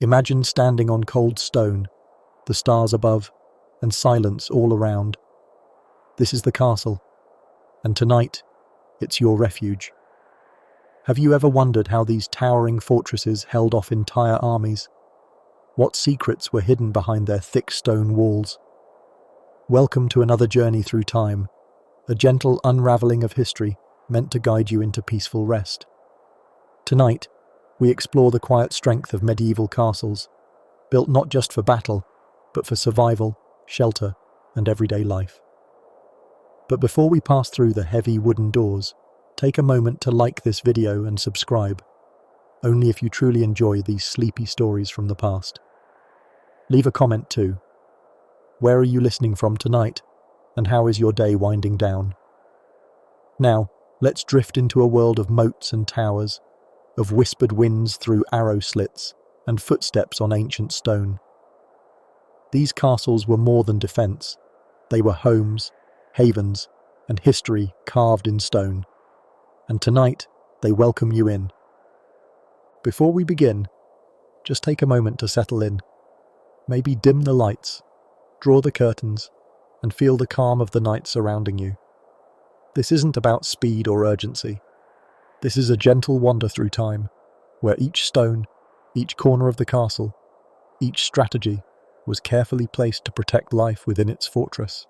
Imagine standing on cold stone, the stars above, and silence all around. This is the castle, and tonight, it's your refuge. Have you ever wondered how these towering fortresses held off entire armies? What secrets were hidden behind their thick stone walls? Welcome to another journey through time, a gentle unraveling of history meant to guide you into peaceful rest. Tonight, we explore the quiet strength of medieval castles, built not just for battle, but for survival, shelter, and everyday life. But before we pass through the heavy wooden doors, take a moment to like this video and subscribe, only if you truly enjoy these sleepy stories from the past. Leave a comment too. Where are you listening from tonight, and how is your day winding down? Now, let's drift into a world of moats and towers, of whispered winds through arrow slits and footsteps on ancient stone. These castles were more than defense. They were homes, havens, and history carved in stone. And tonight, they welcome you in. Before we begin, just take a moment to settle in. Maybe dim the lights, draw the curtains, and feel the calm of the night surrounding you. This isn't about speed or urgency. This is a gentle wander through time, where each stone, each corner of the castle, each strategy was carefully placed to protect life within its fortress.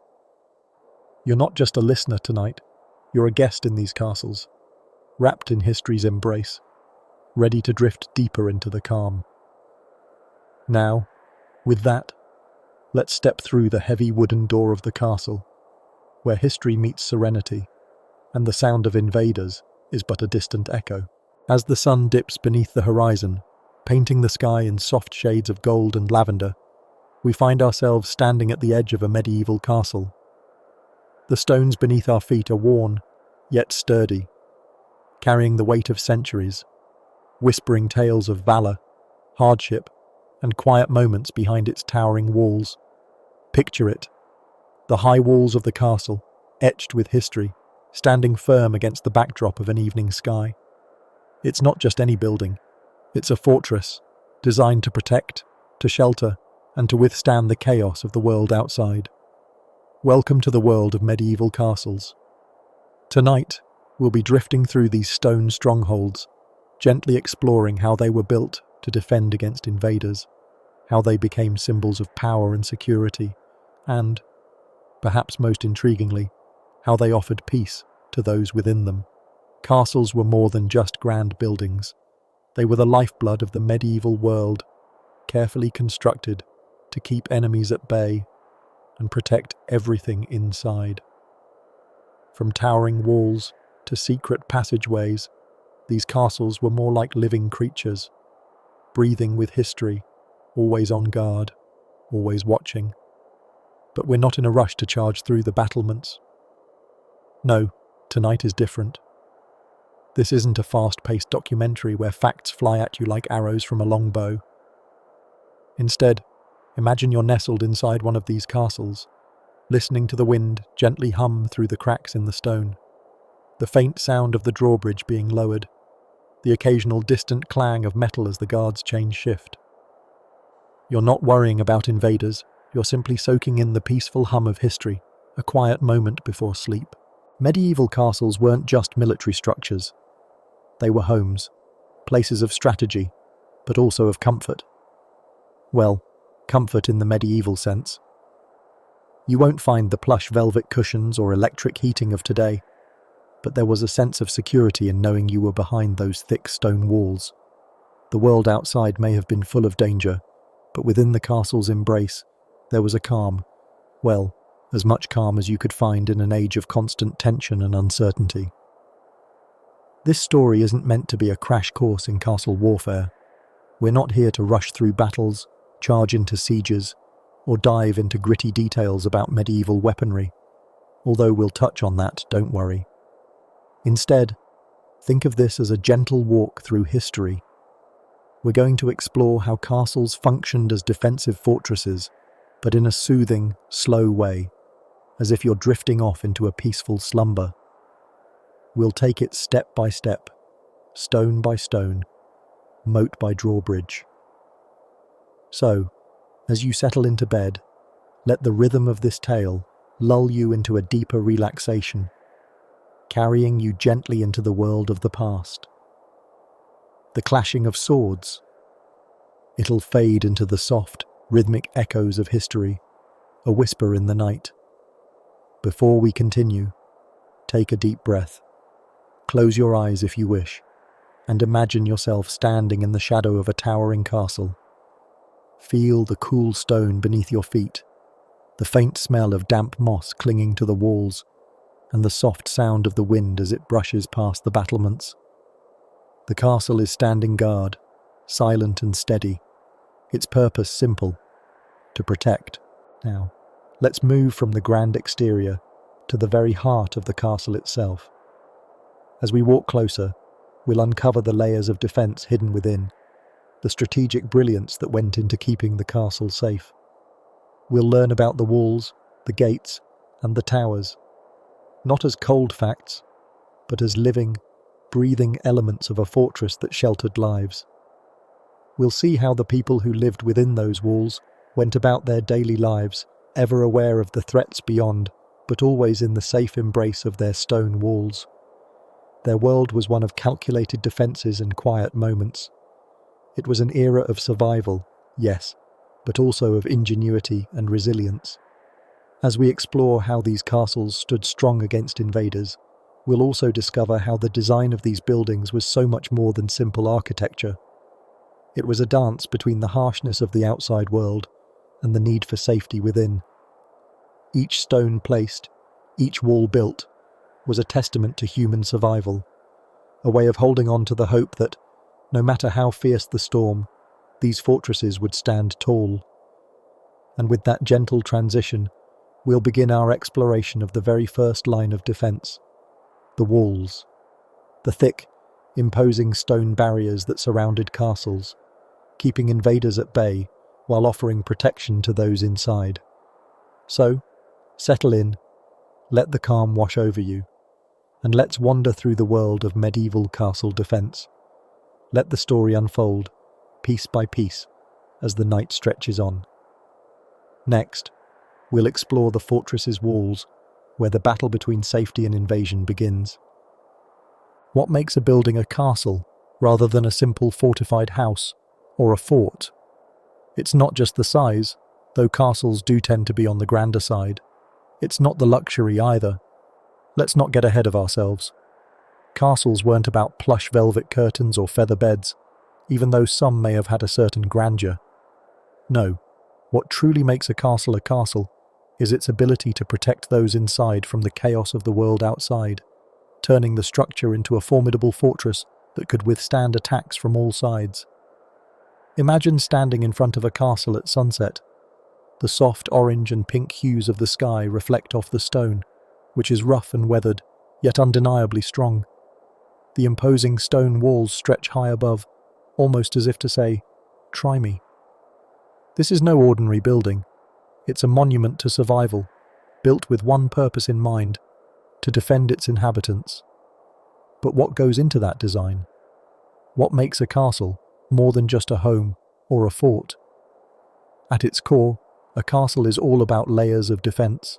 You're not just a listener tonight, you're a guest in these castles, wrapped in history's embrace, ready to drift deeper into the calm. Now, with that, let's step through the heavy wooden door of the castle, where history meets serenity, and the sound of invaders is but a distant echo. As the sun dips beneath the horizon, painting the sky in soft shades of gold and lavender, we find ourselves standing at the edge of a medieval castle. The stones beneath our feet are worn, yet sturdy, carrying the weight of centuries, whispering tales of valor, hardship, and quiet moments behind its towering walls. Picture it, the high walls of the castle, etched with history, standing firm against the backdrop of an evening sky. It's not just any building, it's a fortress, designed to protect, to shelter, and to withstand the chaos of the world outside. Welcome to the world of medieval castles. Tonight, we'll be drifting through these stone strongholds, gently exploring how they were built to defend against invaders, how they became symbols of power and security, and, perhaps most intriguingly, how they offered peace to those within them. Castles were more than just grand buildings. They were the lifeblood of the medieval world, carefully constructed to keep enemies at bay and protect everything inside. From towering walls to secret passageways, these castles were more like living creatures, breathing with history, always on guard, always watching. But we're not in a rush to charge through the battlements. No, tonight is different. This isn't a fast-paced documentary where facts fly at you like arrows from a long bow. Instead, imagine you're nestled inside one of these castles, listening to the wind gently hum through the cracks in the stone, the faint sound of the drawbridge being lowered, the occasional distant clang of metal as the guards change shift. You're not worrying about invaders, you're simply soaking in the peaceful hum of history, a quiet moment before sleep. Medieval castles weren't just military structures. They were homes, places of strategy, but also of comfort. Well, comfort in the medieval sense. You won't find the plush velvet cushions or electric heating of today, but there was a sense of security in knowing you were behind those thick stone walls. The world outside may have been full of danger, but within the castle's embrace, there was a calm. Well, as much calm as you could find in an age of constant tension and uncertainty. This story isn't meant to be a crash course in castle warfare. We're not here to rush through battles, charge into sieges, or dive into gritty details about medieval weaponry, although we'll touch on that, don't worry. Instead, think of this as a gentle walk through history. We're going to explore how castles functioned as defensive fortresses, but in a soothing, slow way, as if you're drifting off into a peaceful slumber. We'll take it step by step, stone by stone, moat by drawbridge. So, as you settle into bed, let the rhythm of this tale lull you into a deeper relaxation, carrying you gently into the world of the past. The clashing of swords. It'll fade into the soft, rhythmic echoes of history, a whisper in the night. Before we continue, take a deep breath. Close your eyes if you wish, and imagine yourself standing in the shadow of a towering castle. Feel the cool stone beneath your feet, the faint smell of damp moss clinging to the walls, and the soft sound of the wind as it brushes past the battlements. The castle is standing guard, silent and steady, its purpose simple: to protect. Now, let's move from the grand exterior to the very heart of the castle itself. As we walk closer, we'll uncover the layers of defense hidden within, the strategic brilliance that went into keeping the castle safe. We'll learn about the walls, the gates, and the towers, not as cold facts, but as living, breathing elements of a fortress that sheltered lives. We'll see how the people who lived within those walls went about their daily lives, ever aware of the threats beyond, but always in the safe embrace of their stone walls. Their world was one of calculated defences and quiet moments. It was an era of survival, yes, but also of ingenuity and resilience. As we explore how these castles stood strong against invaders, we'll also discover how the design of these buildings was so much more than simple architecture. It was a dance between the harshness of the outside world and the need for safety within. Each stone placed, each wall built, was a testament to human survival, a way of holding on to the hope that, no matter how fierce the storm, these fortresses would stand tall. And with that gentle transition, we'll begin our exploration of the very first line of defense: the walls. The thick, imposing stone barriers that surrounded castles, keeping invaders at bay while offering protection to those inside. So, settle in, let the calm wash over you, and let's wander through the world of medieval castle defense. Let the story unfold, piece by piece, as the night stretches on. Next, we'll explore the fortress's walls, where the battle between safety and invasion begins. What makes a building a castle rather than a simple fortified house or a fort? It's not just the size, though castles do tend to be on the grander side. It's not the luxury either. Let's not get ahead of ourselves. Castles weren't about plush velvet curtains or feather beds, even though some may have had a certain grandeur. No, what truly makes a castle is its ability to protect those inside from the chaos of the world outside, turning the structure into a formidable fortress that could withstand attacks from all sides. Imagine standing in front of a castle at sunset. The soft orange and pink hues of the sky reflect off the stone, which is rough and weathered, yet undeniably strong. The imposing stone walls stretch high above, almost as if to say, "Try me." This is no ordinary building. It's a monument to survival, built with one purpose in mind: to defend its inhabitants. But what goes into that design? What makes a castle more than just a home or a fort? At its core, a castle is all about layers of defense.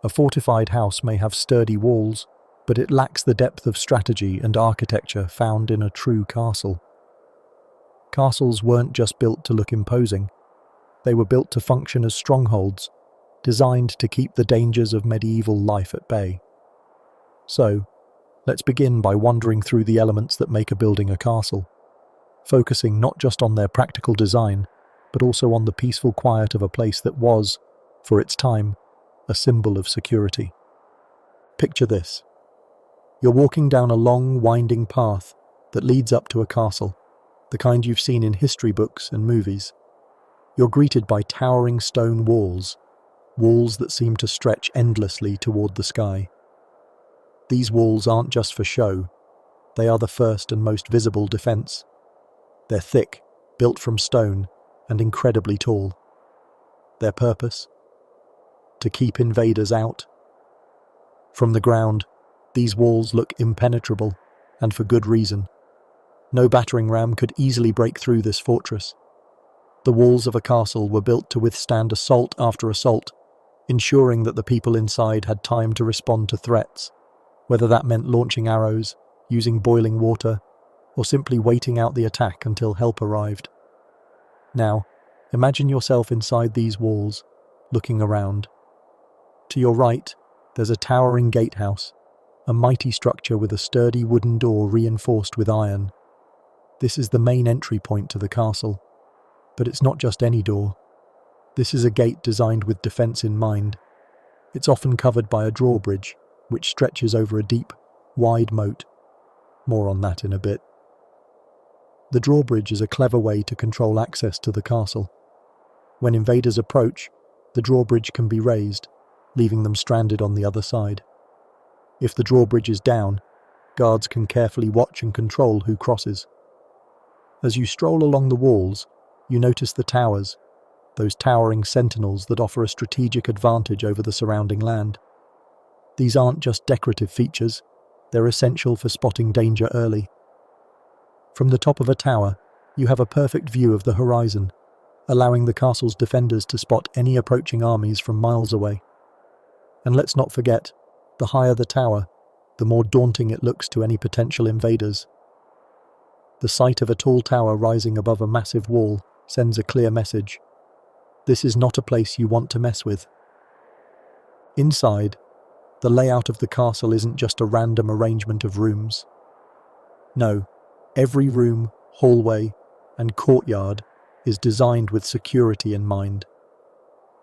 A fortified house may have sturdy walls, but it lacks the depth of strategy and architecture found in a true castle. Castles weren't just built to look imposing. They were built to function as strongholds, designed to keep the dangers of medieval life at bay. So, let's begin by wandering through the elements that make a building a castle, focusing not just on their practical design, but also on the peaceful quiet of a place that was, for its time, a symbol of security. Picture this. You're walking down a long, winding path that leads up to a castle, the kind you've seen in history books and movies. You're greeted by towering stone walls that seem to stretch endlessly toward the sky. These walls aren't just for show. They are the first and most visible defense. They're thick, built from stone, and incredibly tall. Their purpose? To keep invaders out. From the ground, these walls look impenetrable, and for good reason. No battering ram could easily break through this fortress. The walls of a castle were built to withstand assault after assault, ensuring that the people inside had time to respond to threats, whether that meant launching arrows, using boiling water, or simply waiting out the attack until help arrived. Now, imagine yourself inside these walls, looking around. To your right, there's a towering gatehouse, a mighty structure with a sturdy wooden door reinforced with iron. This is the main entry point to the castle. But it's not just any door. This is a gate designed with defense in mind. It's often covered by a drawbridge, which stretches over a deep, wide moat. More on that in a bit. The drawbridge is a clever way to control access to the castle. When invaders approach, the drawbridge can be raised, leaving them stranded on the other side. If the drawbridge is down, guards can carefully watch and control who crosses. As you stroll along the walls, you notice the towers, those towering sentinels that offer a strategic advantage over the surrounding land. These aren't just decorative features, they're essential for spotting danger early. From the top of a tower, you have a perfect view of the horizon, allowing the castle's defenders to spot any approaching armies from miles away. And let's not forget, the higher the tower, the more daunting it looks to any potential invaders. The sight of a tall tower rising above a massive wall sends a clear message. This is not a place you want to mess with. Inside, the layout of the castle isn't just a random arrangement of rooms. No, every room, hallway, and courtyard is designed with security in mind.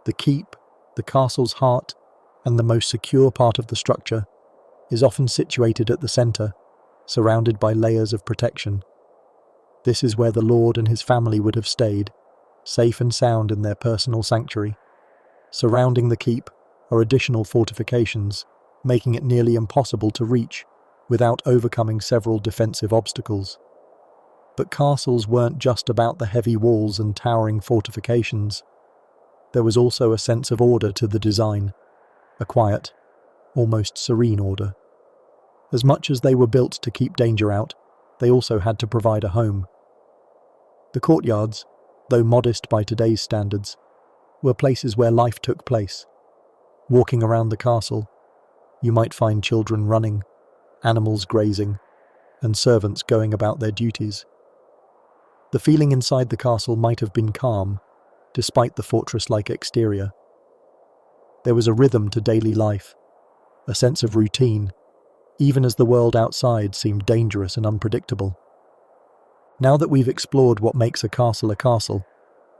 The keep, the castle's heart, and the most secure part of the structure, is often situated at the centre, surrounded by layers of protection. This is where the lord and his family would have stayed, safe and sound in their personal sanctuary. Surrounding the keep are additional fortifications, making it nearly impossible to reach without overcoming several defensive obstacles. But castles weren't just about the heavy walls and towering fortifications. There was also a sense of order to the design, a quiet, almost serene order. As much as they were built to keep danger out, they also had to provide a home. The courtyards, though modest by today's standards, were places where life took place. Walking around the castle, you might find children running, animals grazing, and servants going about their duties. The feeling inside the castle might have been calm, despite the fortress-like exterior. There was a rhythm to daily life, a sense of routine, even as the world outside seemed dangerous and unpredictable. Now that we've explored what makes a castle,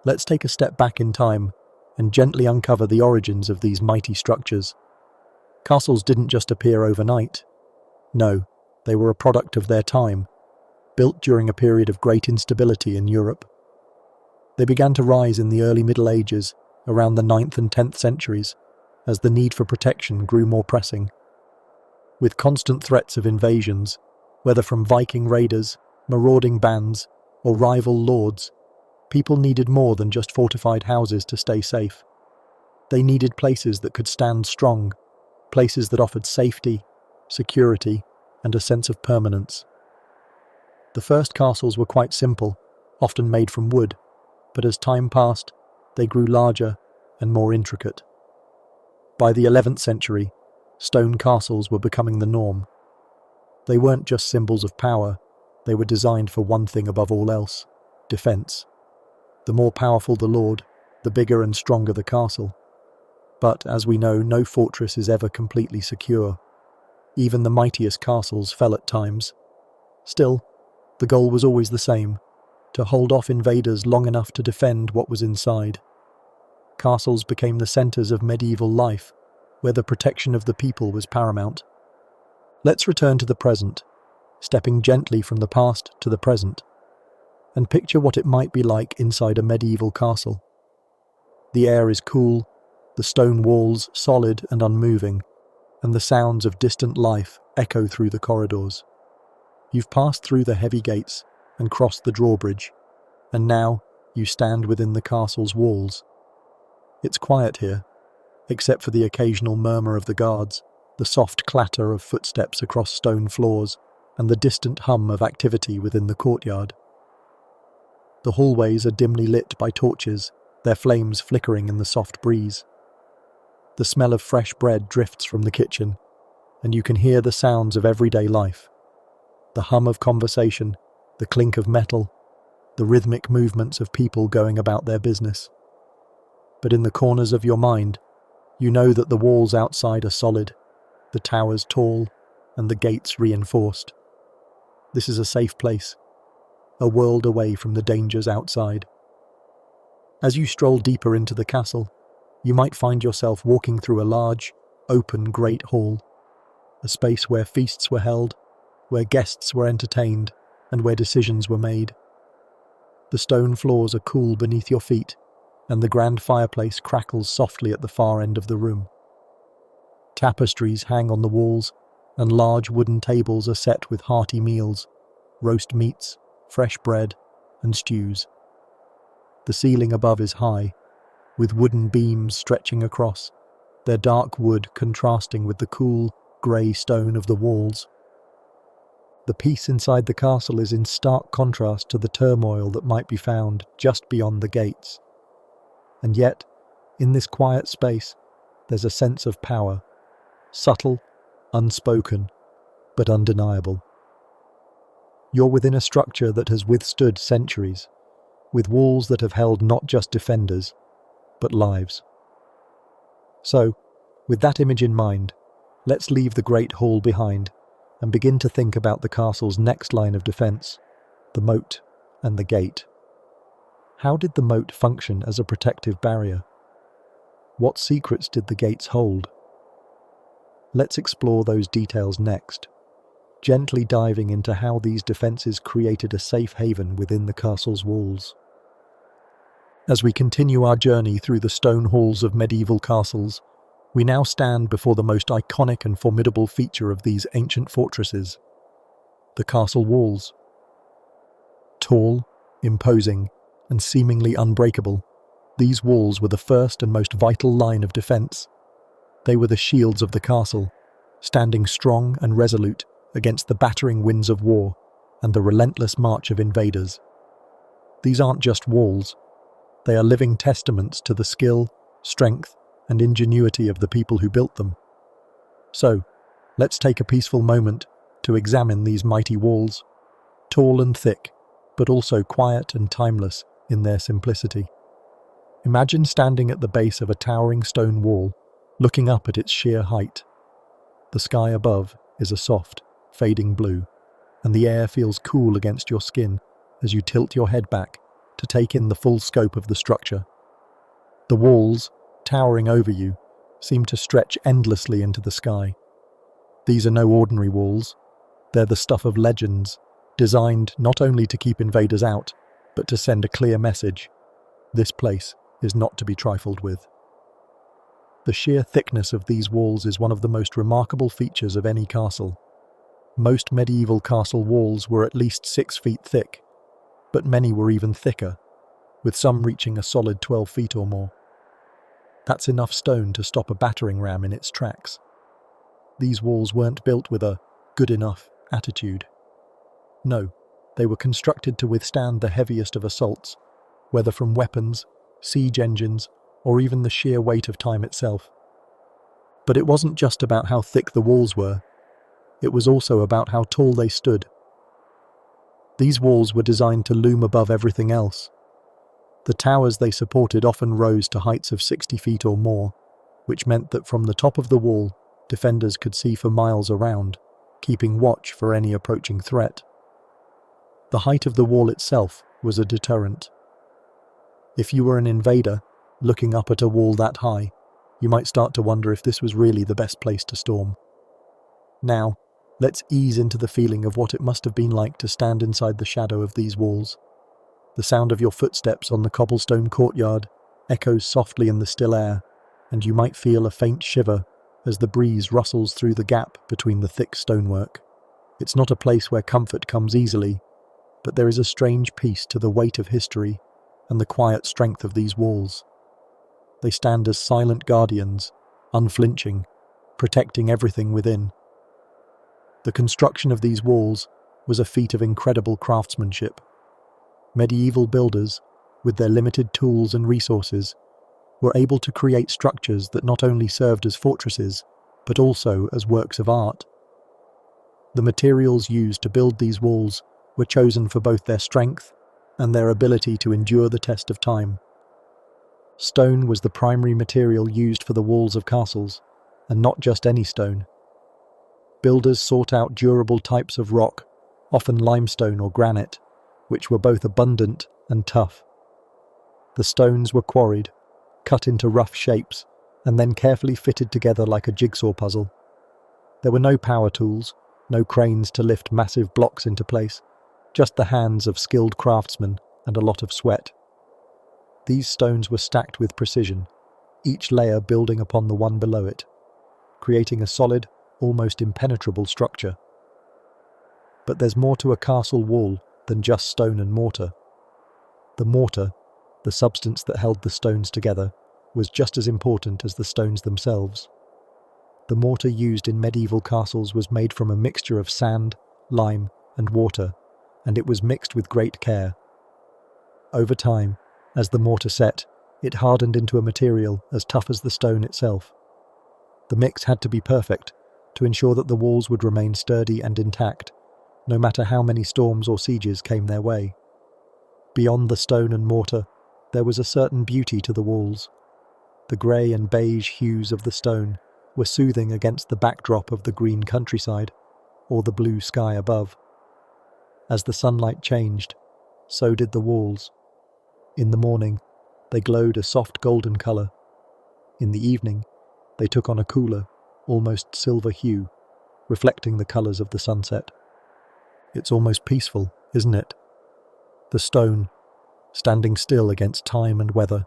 let's take a step back in time and gently uncover the origins of these mighty structures. Castles didn't just appear overnight. No, they were a product of their time, built during a period of great instability in Europe. They began to rise in the early Middle Ages, around the 9th and 10th centuries, as the need for protection grew more pressing. With constant threats of invasions, whether from Viking raiders, marauding bands, or rival lords, people needed more than just fortified houses to stay safe. They needed places that could stand strong, places that offered safety, security, and a sense of permanence. The first castles were quite simple, often made from wood, but as time passed, they grew larger and more intricate. By the 11th century, stone castles were becoming the norm. They weren't just symbols of power, they were designed for one thing above all else: defense. The more powerful the lord, the bigger and stronger the castle. But, as we know, no fortress is ever completely secure. Even the mightiest castles fell at times. Still, the goal was always the same: to hold off invaders long enough to defend what was inside. Castles became the centres of medieval life, where the protection of the people was paramount. Let's return to the present, stepping gently from the past to the present, and picture what it might be like inside a medieval castle. The air is cool, the stone walls solid and unmoving, and the sounds of distant life echo through the corridors. You've passed through the heavy gates and crossed the drawbridge, and now you stand within the castle's walls. It's quiet here, except for the occasional murmur of the guards, the soft clatter of footsteps across stone floors, and the distant hum of activity within the courtyard. The hallways are dimly lit by torches, their flames flickering in the soft breeze. The smell of fresh bread drifts from the kitchen, and you can hear the sounds of everyday life. The hum of conversation, the clink of metal, the rhythmic movements of people going about their business. But in the corners of your mind, you know that the walls outside are solid, the towers tall, and the gates reinforced. This is a safe place, a world away from the dangers outside. As you stroll deeper into the castle, you might find yourself walking through a large, open great hall, a space where feasts were held, where guests were entertained, and where decisions were made. The stone floors are cool beneath your feet, and the grand fireplace crackles softly at the far end of the room. Tapestries hang on the walls, and large wooden tables are set with hearty meals, roast meats, fresh bread, and stews. The ceiling above is high, with wooden beams stretching across, their dark wood contrasting with the cool, grey stone of the walls. The peace inside the castle is in stark contrast to the turmoil that might be found just beyond the gates. And yet, in this quiet space, there's a sense of power, subtle, unspoken, but undeniable. You're within a structure that has withstood centuries, with walls that have held not just defenders, but lives. So, with that image in mind, let's leave the Great Hall behind and begin to think about the castle's next line of defence, the moat and the gate. How did the moat function as a protective barrier? What secrets did the gates hold? Let's explore those details next, gently diving into how these defences created a safe haven within the castle's walls. As we continue our journey through the stone halls of medieval castles, we now stand before the most iconic and formidable feature of these ancient fortresses, the castle walls. Tall, imposing, and seemingly unbreakable, these walls were the first and most vital line of defence. They were the shields of the castle, standing strong and resolute against the battering winds of war and the relentless march of invaders. These aren't just walls. They are living testaments to the skill, strength, and ingenuity of the people who built them. So, let's take a peaceful moment to examine these mighty walls, tall and thick, but also quiet and timeless in their simplicity. Imagine standing at the base of a towering stone wall, looking up at its sheer height. The sky above is a soft, fading blue, and the air feels cool against your skin as you tilt your head back to take in the full scope of the structure. The walls, towering over you, seem to stretch endlessly into the sky. These are no ordinary walls. They're the stuff of legends, designed not only to keep invaders out, but to send a clear message. This place is not to be trifled with. The sheer thickness of these walls is one of the most remarkable features of any castle. Most medieval castle walls were at least 6 feet thick, but many were even thicker, with some reaching a solid 12 feet or more. That's enough stone to stop a battering ram in its tracks. These walls weren't built with a good enough attitude. No, they were constructed to withstand the heaviest of assaults, whether from weapons, siege engines, or even the sheer weight of time itself. But it wasn't just about how thick the walls were. It was also about how tall they stood. These walls were designed to loom above everything else. The towers they supported often rose to heights of 60 feet or more, which meant that from the top of the wall, defenders could see for miles around, keeping watch for any approaching threat. The height of the wall itself was a deterrent. If you were an invader, looking up at a wall that high, you might start to wonder if this was really the best place to storm. Now, let's ease into the feeling of what it must have been like to stand inside the shadow of these walls. The sound of your footsteps on the cobblestone courtyard echoes softly in the still air, and you might feel a faint shiver as the breeze rustles through the gap between the thick stonework. It's not a place where comfort comes easily, but there is a strange peace to the weight of history and the quiet strength of these walls. They stand as silent guardians, unflinching, protecting everything within. The construction of these walls was a feat of incredible craftsmanship. Medieval builders, with their limited tools and resources, were able to create structures that not only served as fortresses, but also as works of art. The materials used to build these walls were chosen for both their strength and their ability to endure the test of time. Stone was the primary material used for the walls of castles, and not just any stone. Builders sought out durable types of rock, often limestone or granite, which were both abundant and tough. The stones were quarried, cut into rough shapes, and then carefully fitted together like a jigsaw puzzle. There were no power tools, no cranes to lift massive blocks into place, just the hands of skilled craftsmen and a lot of sweat. These stones were stacked with precision, each layer building upon the one below it, creating a solid, almost impenetrable structure. But there's more to a castle wall than just stone and mortar. The mortar, the substance that held the stones together, was just as important as the stones themselves. The mortar used in medieval castles was made from a mixture of sand, lime, and water, and it was mixed with great care. Over time, as the mortar set, it hardened into a material as tough as the stone itself. The mix had to be perfect to ensure that the walls would remain sturdy and intact, no matter how many storms or sieges came their way. Beyond the stone and mortar, there was a certain beauty to the walls. The grey and beige hues of the stone were soothing against the backdrop of the green countryside or the blue sky above. As the sunlight changed, so did the walls. In the morning, they glowed a soft golden colour. In the evening, they took on a cooler, almost silver hue, reflecting the colours of the sunset. It's almost peaceful, isn't it? The stone, standing still against time and weather,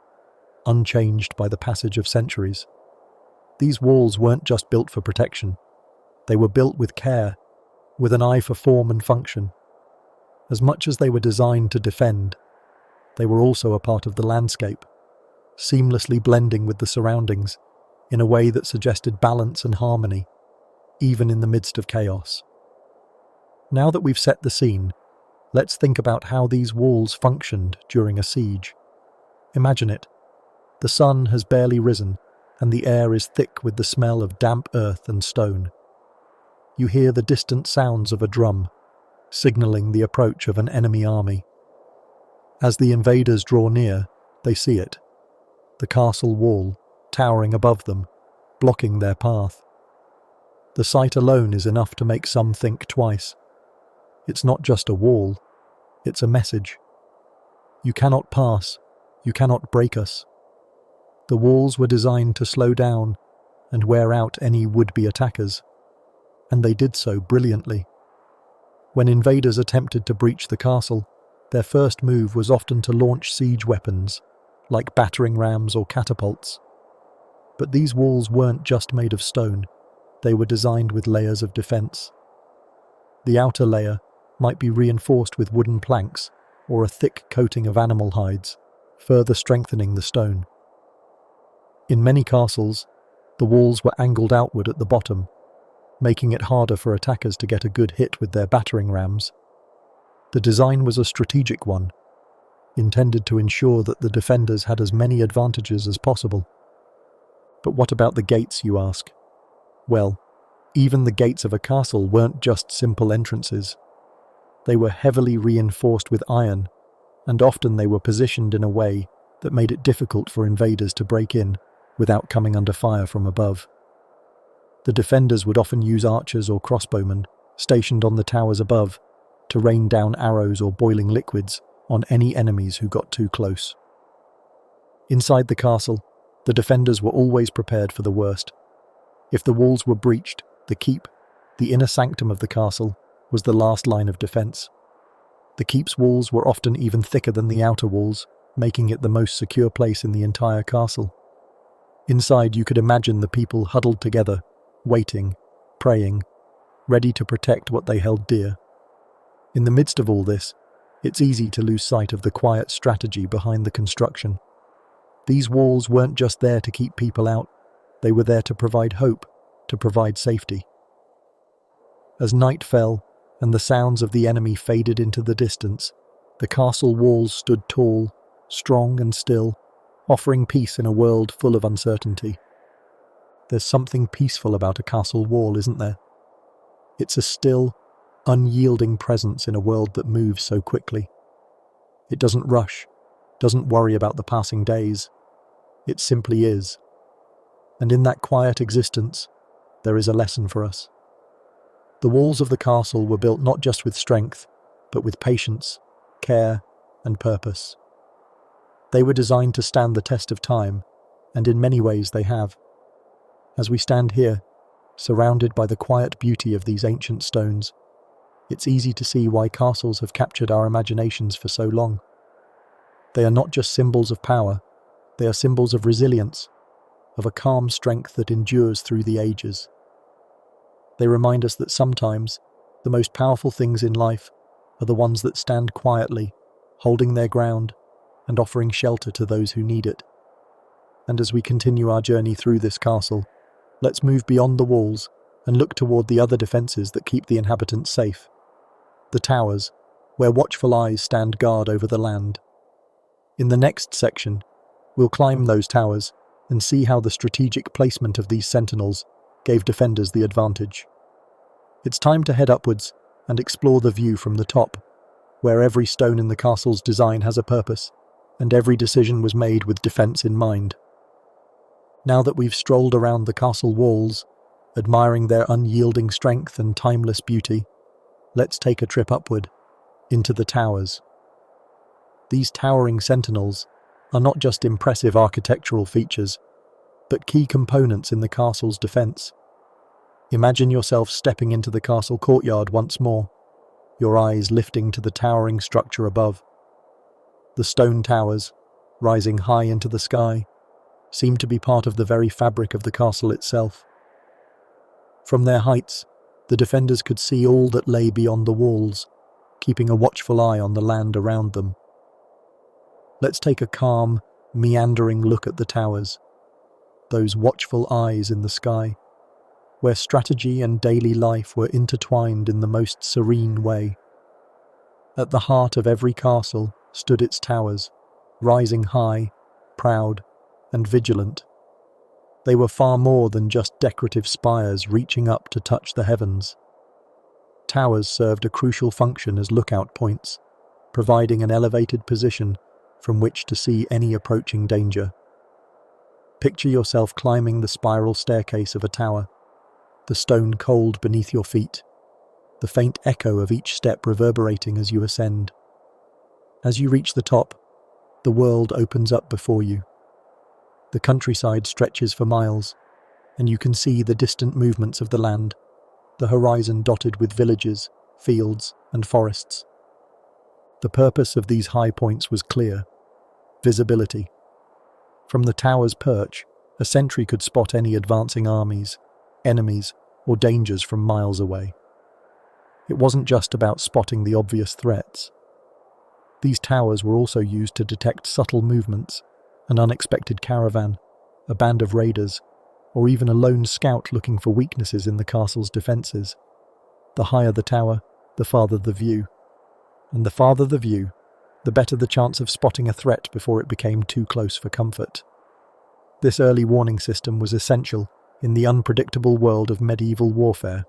unchanged by the passage of centuries. These walls weren't just built for protection. They were built with care, with an eye for form and function. As much as they were designed to defend, they were also a part of the landscape, seamlessly blending with the surroundings in a way that suggested balance and harmony, even in the midst of chaos. Now that we've set the scene, let's think about how these walls functioned during a siege. Imagine it. The sun has barely risen, and the air is thick with the smell of damp earth and stone. You hear the distant sounds of a drum, signalling the approach of an enemy army. As the invaders draw near, they see it. The castle wall, towering above them, blocking their path. The sight alone is enough to make some think twice. It's not just a wall, it's a message. You cannot pass, you cannot break us. The walls were designed to slow down and wear out any would-be attackers, and they did so brilliantly. When invaders attempted to breach the castle, their first move was often to launch siege weapons, like battering rams or catapults. But these walls weren't just made of stone, they were designed with layers of defense. The outer layer might be reinforced with wooden planks or a thick coating of animal hides, further strengthening the stone. In many castles, the walls were angled outward at the bottom, making it harder for attackers to get a good hit with their battering rams. The design was a strategic one, intended to ensure that the defenders had as many advantages as possible. But what about the gates, you ask? Well, even the gates of a castle weren't just simple entrances. They were heavily reinforced with iron, and often they were positioned in a way that made it difficult for invaders to break in without coming under fire from above. The defenders would often use archers or crossbowmen stationed on the towers above to rain down arrows or boiling liquids on any enemies who got too close. Inside the castle, the defenders were always prepared for the worst. If the walls were breached, the keep, the inner sanctum of the castle, was the last line of defense. The keep's walls were often even thicker than the outer walls, making it the most secure place in the entire castle. Inside, you could imagine the people huddled together, waiting, praying, ready to protect what they held dear. In the midst of all this, it's easy to lose sight of the quiet strategy behind the construction. These walls weren't just there to keep people out, they were there to provide hope, to provide safety. As night fell and the sounds of the enemy faded into the distance, The castle walls stood tall, strong and still, offering peace in a world full of uncertainty. There's something peaceful about a castle wall, isn't there? It's a still, unyielding presence in a world that moves so quickly. It doesn't rush, doesn't worry about the passing days. It simply is. And in that quiet existence, there is a lesson for us. The walls of the castle were built not just with strength, but with patience, care, and purpose. They were designed to stand the test of time, and in many ways they have. As we stand here, surrounded by the quiet beauty of these ancient stones, it's easy to see why castles have captured our imaginations for so long. They are not just symbols of power, they are symbols of resilience, of a calm strength that endures through the ages. They remind us that sometimes the most powerful things in life are the ones that stand quietly, holding their ground and offering shelter to those who need it. And as we continue our journey through this castle, let's move beyond the walls and look toward the other defences that keep the inhabitants safe. The towers, where watchful eyes stand guard over the land. In the next section, we'll climb those towers and see how the strategic placement of these sentinels gave defenders the advantage. It's time to head upwards and explore the view from the top, where every stone in the castle's design has a purpose, and every decision was made with defence in mind. Now that we've strolled around the castle walls, admiring their unyielding strength and timeless beauty, let's take a trip upward, into the towers. These towering sentinels are not just impressive architectural features, but key components in the castle's defence. Imagine yourself stepping into the castle courtyard once more, your eyes lifting to the towering structure above. The stone towers, rising high into the sky, seem to be part of the very fabric of the castle itself. From their heights, the defenders could see all that lay beyond the walls, keeping a watchful eye on the land around them. Let's take a calm, meandering look at the towers, those watchful eyes in the sky, where strategy and daily life were intertwined in the most serene way. At the heart of every castle stood its towers, rising high, proud, and vigilant. They were far more than just decorative spires reaching up to touch the heavens. Towers served a crucial function as lookout points, providing an elevated position from which to see any approaching danger. Picture yourself climbing the spiral staircase of a tower, the stone cold beneath your feet, the faint echo of each step reverberating as you ascend. As you reach the top, the world opens up before you. The countryside stretches for miles, and you can see the distant movements of the land, the horizon dotted with villages, fields, and forests. The purpose of these high points was clear: visibility. From the tower's perch, a sentry could spot any advancing armies, enemies, or dangers from miles away. It wasn't just about spotting the obvious threats. These towers were also used to detect subtle movements, an unexpected caravan, a band of raiders, or even a lone scout looking for weaknesses in the castle's defences. The higher the tower, the farther the view. And the farther the view, the better the chance of spotting a threat before it became too close for comfort. This early warning system was essential in the unpredictable world of medieval warfare.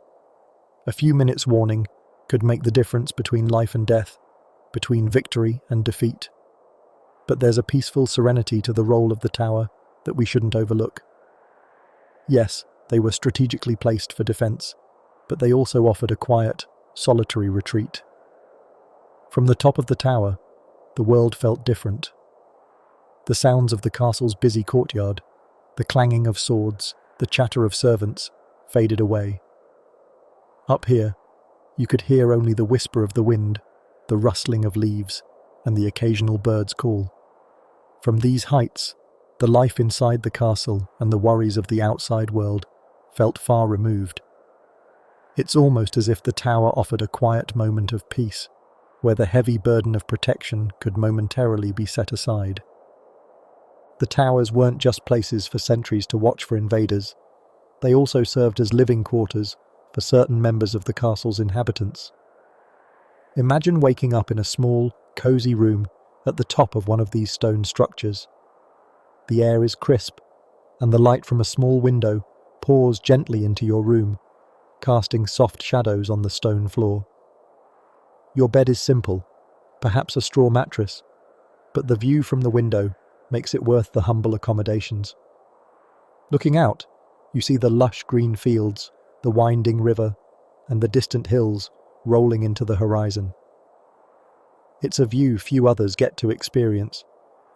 A few minutes' warning could make the difference between life and death, between victory and defeat. But there's a peaceful serenity to the role of the tower that we shouldn't overlook. Yes, they were strategically placed for defence, but they also offered a quiet, solitary retreat. From the top of the tower, the world felt different. The sounds of the castle's busy courtyard, the clanging of swords, the chatter of servants, faded away. Up here, you could hear only the whisper of the wind, the rustling of leaves, and the occasional bird's call. From these heights, the life inside the castle and the worries of the outside world felt far removed. It's almost as if the tower offered a quiet moment of peace, where the heavy burden of protection could momentarily be set aside. The towers weren't just places for sentries to watch for invaders. They also served as living quarters for certain members of the castle's inhabitants. Imagine waking up in a small, cozy room at the top of one of these stone structures. The air is crisp, and the light from a small window pours gently into your room, casting soft shadows on the stone floor. Your bed is simple, perhaps a straw mattress, but the view from the window makes it worth the humble accommodations. Looking out, you see the lush green fields, the winding river, and the distant hills rolling into the horizon. It's a view few others get to experience,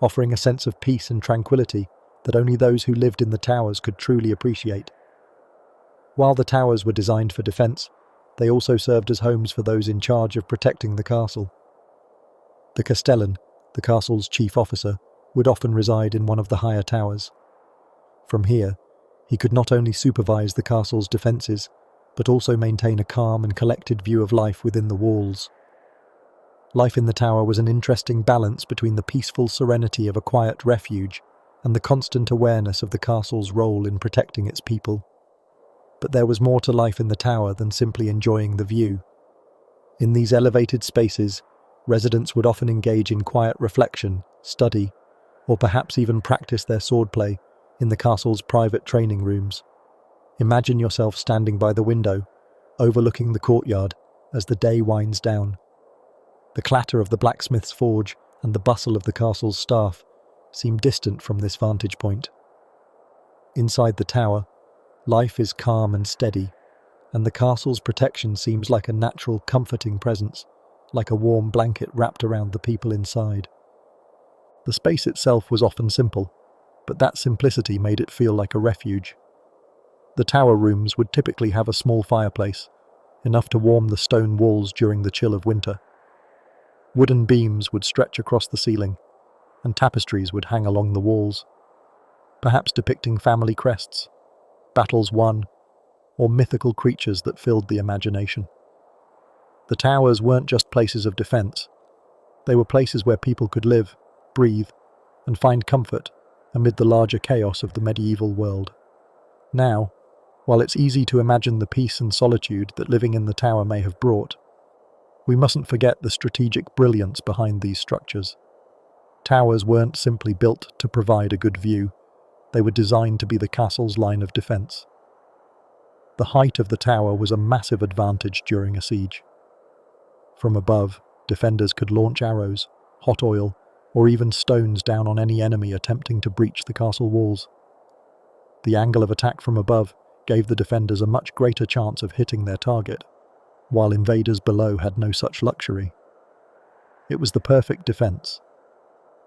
offering a sense of peace and tranquility that only those who lived in the towers could truly appreciate. While the towers were designed for defense, they also served as homes for those in charge of protecting the castle. The castellan, the castle's chief officer, would often reside in one of the higher towers. From here, he could not only supervise the castle's defences, but also maintain a calm and collected view of life within the walls. Life in the tower was an interesting balance between the peaceful serenity of a quiet refuge and the constant awareness of the castle's role in protecting its people. But there was more to life in the tower than simply enjoying the view. In these elevated spaces, residents would often engage in quiet reflection, study, or perhaps even practice their swordplay in the castle's private training rooms. Imagine yourself standing by the window, overlooking the courtyard as the day winds down. The clatter of the blacksmith's forge and the bustle of the castle's staff seem distant from this vantage point. Inside the tower, life is calm and steady, and the castle's protection seems like a natural, comforting presence, like a warm blanket wrapped around the people inside. The space itself was often simple, but that simplicity made it feel like a refuge. The tower rooms would typically have a small fireplace, enough to warm the stone walls during the chill of winter. Wooden beams would stretch across the ceiling, and tapestries would hang along the walls, perhaps depicting family crests, battles won, or mythical creatures that filled the imagination. The towers weren't just places of defense. They were places where people could live, breathe, and find comfort amid the larger chaos of the medieval world. Now, while it's easy to imagine the peace and solitude that living in the tower may have brought, we mustn't forget the strategic brilliance behind these structures. Towers weren't simply built to provide a good view, they were designed to be the castle's line of defense. The height of the tower was a massive advantage during a siege. From above, defenders could launch arrows, hot oil, or even stones down on any enemy attempting to breach the castle walls. The angle of attack from above gave the defenders a much greater chance of hitting their target, while invaders below had no such luxury. It was the perfect defense,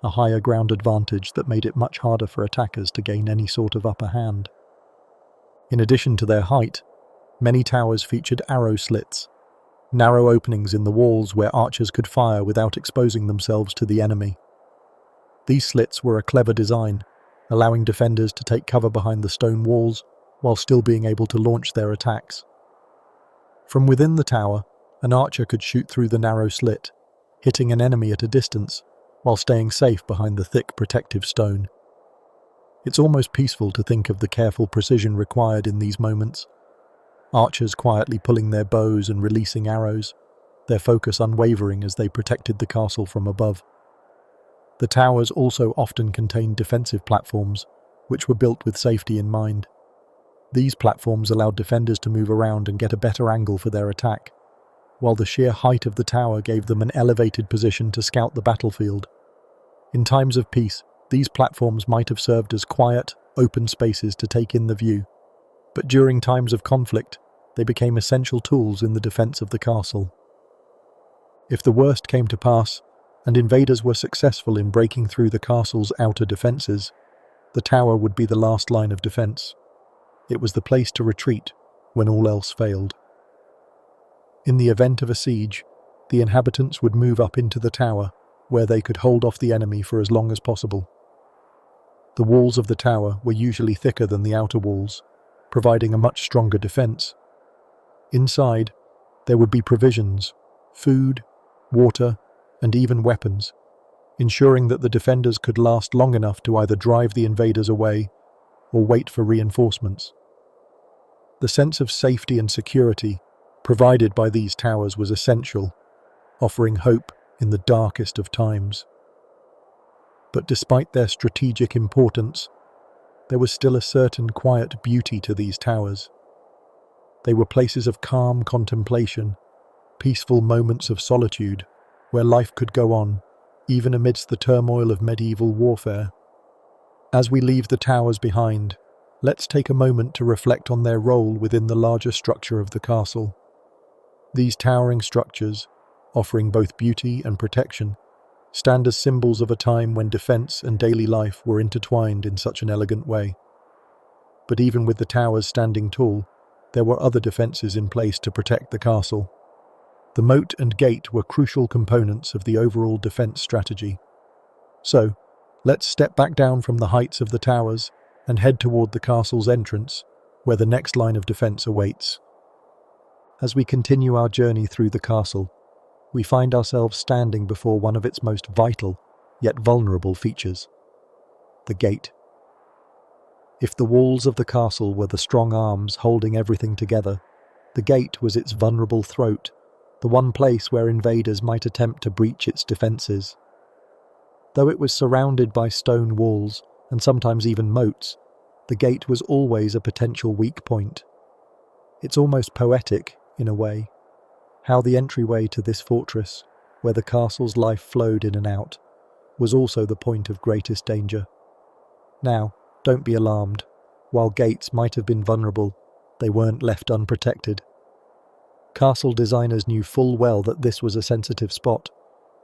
a higher ground advantage that made it much harder for attackers to gain any sort of upper hand. In addition to their height, many towers featured arrow slits, narrow openings in the walls where archers could fire without exposing themselves to the enemy. These slits were a clever design, allowing defenders to take cover behind the stone walls while still being able to launch their attacks. From within the tower, an archer could shoot through the narrow slit, hitting an enemy at a distance while staying safe behind the thick protective stone. It's almost peaceful to think of the careful precision required in these moments. Archers quietly pulling their bows and releasing arrows, their focus unwavering as they protected the castle from above. The towers also often contained defensive platforms, which were built with safety in mind. These platforms allowed defenders to move around and get a better angle for their attack, while the sheer height of the tower gave them an elevated position to scout the battlefield. In times of peace, these platforms might have served as quiet, open spaces to take in the view, but during times of conflict, they became essential tools in the defense of the castle. If the worst came to pass, and invaders were successful in breaking through the castle's outer defences, the tower would be the last line of defence. It was the place to retreat when all else failed. In the event of a siege, the inhabitants would move up into the tower, where they could hold off the enemy for as long as possible. The walls of the tower were usually thicker than the outer walls, providing a much stronger defence. Inside, there would be provisions, food, water, and even weapons, ensuring that the defenders could last long enough to either drive the invaders away or wait for reinforcements. The sense of safety and security provided by these towers was essential, offering hope in the darkest of times. But despite their strategic importance, there was still a certain quiet beauty to these towers. They were places of calm contemplation, peaceful moments of solitude, where life could go on, even amidst the turmoil of medieval warfare. As we leave the towers behind, let's take a moment to reflect on their role within the larger structure of the castle. These towering structures, offering both beauty and protection, stand as symbols of a time when defense and daily life were intertwined in such an elegant way. But even with the towers standing tall, there were other defenses in place to protect the castle. The moat and gate were crucial components of the overall defense strategy. So, let's step back down from the heights of the towers and head toward the castle's entrance, where the next line of defense awaits. As we continue our journey through the castle, we find ourselves standing before one of its most vital, yet vulnerable features: the gate. If the walls of the castle were the strong arms holding everything together, the gate was its vulnerable throat, the one place where invaders might attempt to breach its defences. Though it was surrounded by stone walls, and sometimes even moats, the gate was always a potential weak point. It's almost poetic, in a way, how the entryway to this fortress, where the castle's life flowed in and out, was also the point of greatest danger. Now, don't be alarmed. While gates might have been vulnerable, they weren't left unprotected. Castle designers knew full well that this was a sensitive spot,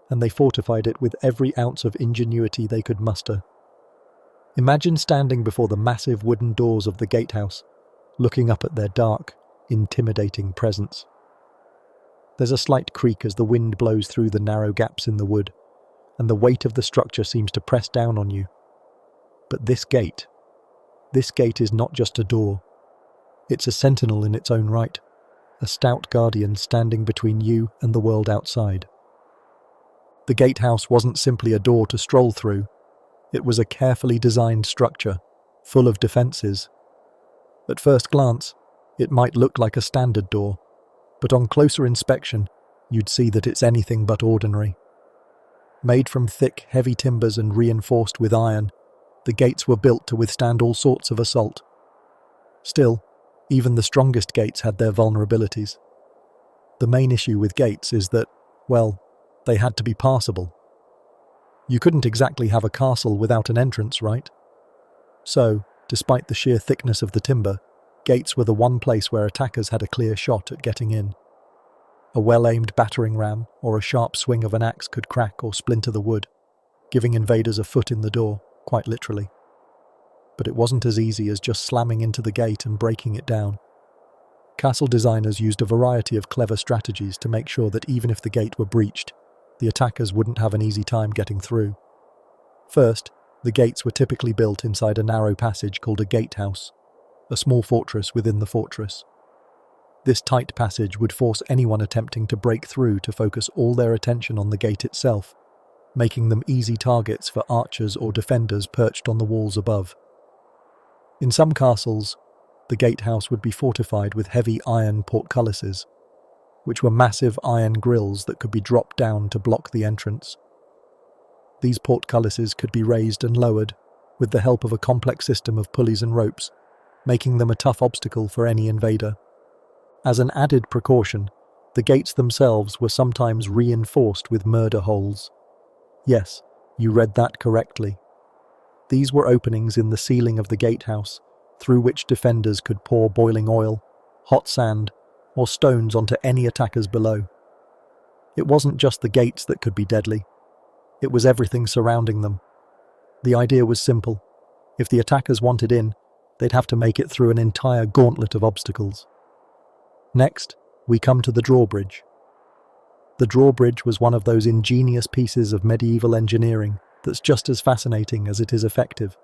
and they fortified it with every ounce of ingenuity they could muster. Imagine standing before the massive wooden doors of the gatehouse, looking up at their dark, intimidating presence. There's a slight creak as the wind blows through the narrow gaps in the wood, and the weight of the structure seems to press down on you. But this gate is not just a door. It's a sentinel in its own right, a stout guardian standing between you and the world outside. The gatehouse wasn't simply a door to stroll through. It was a carefully designed structure, full of defences. At first glance, it might look like a standard door, but on closer inspection, you'd see that it's anything but ordinary. Made from thick, heavy timbers and reinforced with iron, the gates were built to withstand all sorts of assault. Still, even the strongest gates had their vulnerabilities. The main issue with gates is that, well, they had to be passable. You couldn't exactly have a castle without an entrance, right? So, despite the sheer thickness of the timber, gates were the one place where attackers had a clear shot at getting in. A well-aimed battering ram or a sharp swing of an axe could crack or splinter the wood, giving invaders a foot in the door, quite literally. But it wasn't as easy as just slamming into the gate and breaking it down. Castle designers used a variety of clever strategies to make sure that even if the gate were breached, the attackers wouldn't have an easy time getting through. First, the gates were typically built inside a narrow passage called a gatehouse, a small fortress within the fortress. This tight passage would force anyone attempting to break through to focus all their attention on the gate itself, making them easy targets for archers or defenders perched on the walls above. In some castles, the gatehouse would be fortified with heavy iron portcullises, which were massive iron grills that could be dropped down to block the entrance. These portcullises could be raised and lowered with the help of a complex system of pulleys and ropes, making them a tough obstacle for any invader. As an added precaution, the gates themselves were sometimes reinforced with murder holes. Yes, you read that correctly. These were openings in the ceiling of the gatehouse, through which defenders could pour boiling oil, hot sand, or stones onto any attackers below. It wasn't just the gates that could be deadly. It was everything surrounding them. The idea was simple. If the attackers wanted in, they'd have to make it through an entire gauntlet of obstacles. Next, we come to the drawbridge. The drawbridge was one of those ingenious pieces of medieval engineering that's just as fascinating as it is effective.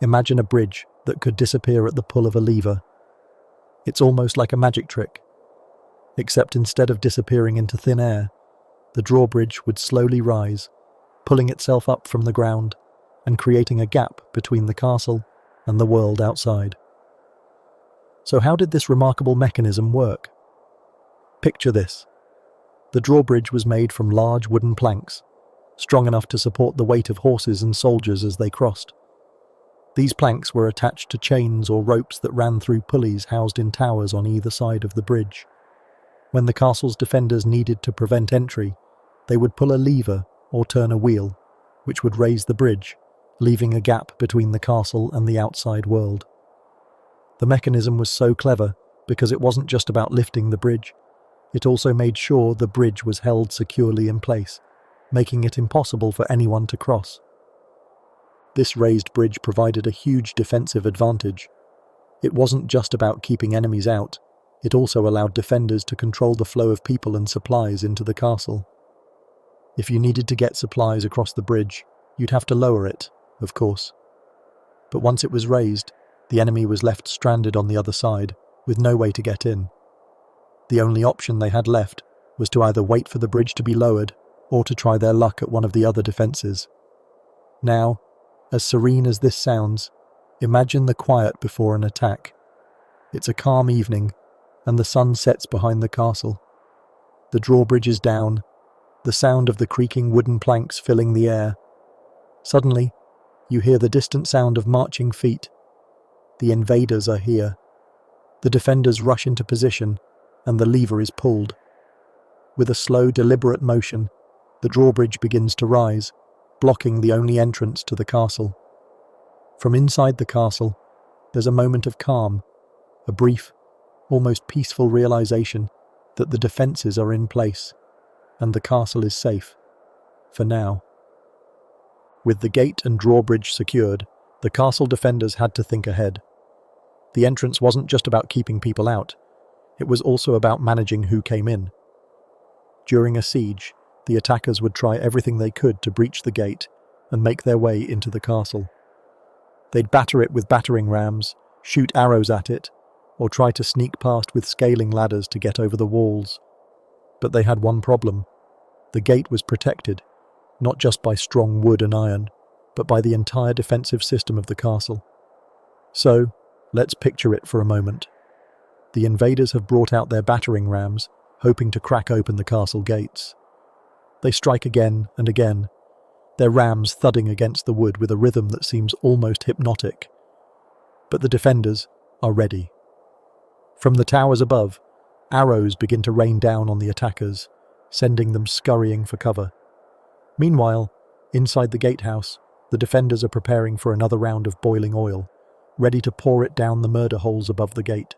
Imagine a bridge that could disappear at the pull of a lever. It's almost like a magic trick, except instead of disappearing into thin air, the drawbridge would slowly rise, pulling itself up from the ground and creating a gap between the castle and the world outside. So how did this remarkable mechanism work? Picture this. The drawbridge was made from large wooden planks, strong enough to support the weight of horses and soldiers as they crossed. These planks were attached to chains or ropes that ran through pulleys housed in towers on either side of the bridge. When the castle's defenders needed to prevent entry, they would pull a lever or turn a wheel, which would raise the bridge, leaving a gap between the castle and the outside world. The mechanism was so clever because it wasn't just about lifting the bridge, it also made sure the bridge was held securely in place, making it impossible for anyone to cross. This raised bridge provided a huge defensive advantage. It wasn't just about keeping enemies out, it also allowed defenders to control the flow of people and supplies into the castle. If you needed to get supplies across the bridge, you'd have to lower it, of course. But once it was raised, the enemy was left stranded on the other side, with no way to get in. The only option they had left was to either wait for the bridge to be lowered or to try their luck at one of the other defences. Now, as serene as this sounds, imagine the quiet before an attack. It's a calm evening, and the sun sets behind the castle. The drawbridge is down, the sound of the creaking wooden planks filling the air. Suddenly, you hear the distant sound of marching feet. The invaders are here. The defenders rush into position, and the lever is pulled. With a slow, deliberate motion, the drawbridge begins to rise, blocking the only entrance to the castle. From inside the castle, there's a moment of calm, a brief, almost peaceful realization that the defences are in place, and the castle is safe, for now. With the gate and drawbridge secured, the castle defenders had to think ahead. The entrance wasn't just about keeping people out, it was also about managing who came in. During a siege, the attackers would try everything they could to breach the gate and make their way into the castle. They'd batter it with battering rams, shoot arrows at it, or try to sneak past with scaling ladders to get over the walls. But they had one problem. The gate was protected, not just by strong wood and iron, but by the entire defensive system of the castle. So, let's picture it for a moment. The invaders have brought out their battering rams, hoping to crack open the castle gates. They strike again and again, their rams thudding against the wood with a rhythm that seems almost hypnotic. But the defenders are ready. From the towers above, arrows begin to rain down on the attackers, sending them scurrying for cover. Meanwhile, inside the gatehouse, the defenders are preparing for another round of boiling oil, ready to pour it down the murder holes above the gate.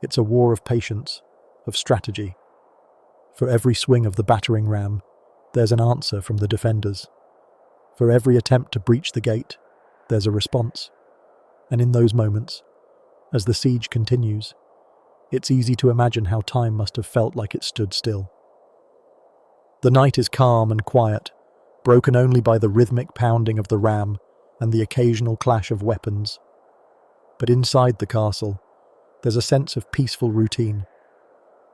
It's a war of patience, of strategy. For every swing of the battering ram, there's an answer from the defenders. For every attempt to breach the gate, there's a response. And in those moments, as the siege continues, it's easy to imagine how time must have felt like it stood still. The night is calm and quiet, broken only by the rhythmic pounding of the ram and the occasional clash of weapons. But inside the castle, there's a sense of peaceful routine,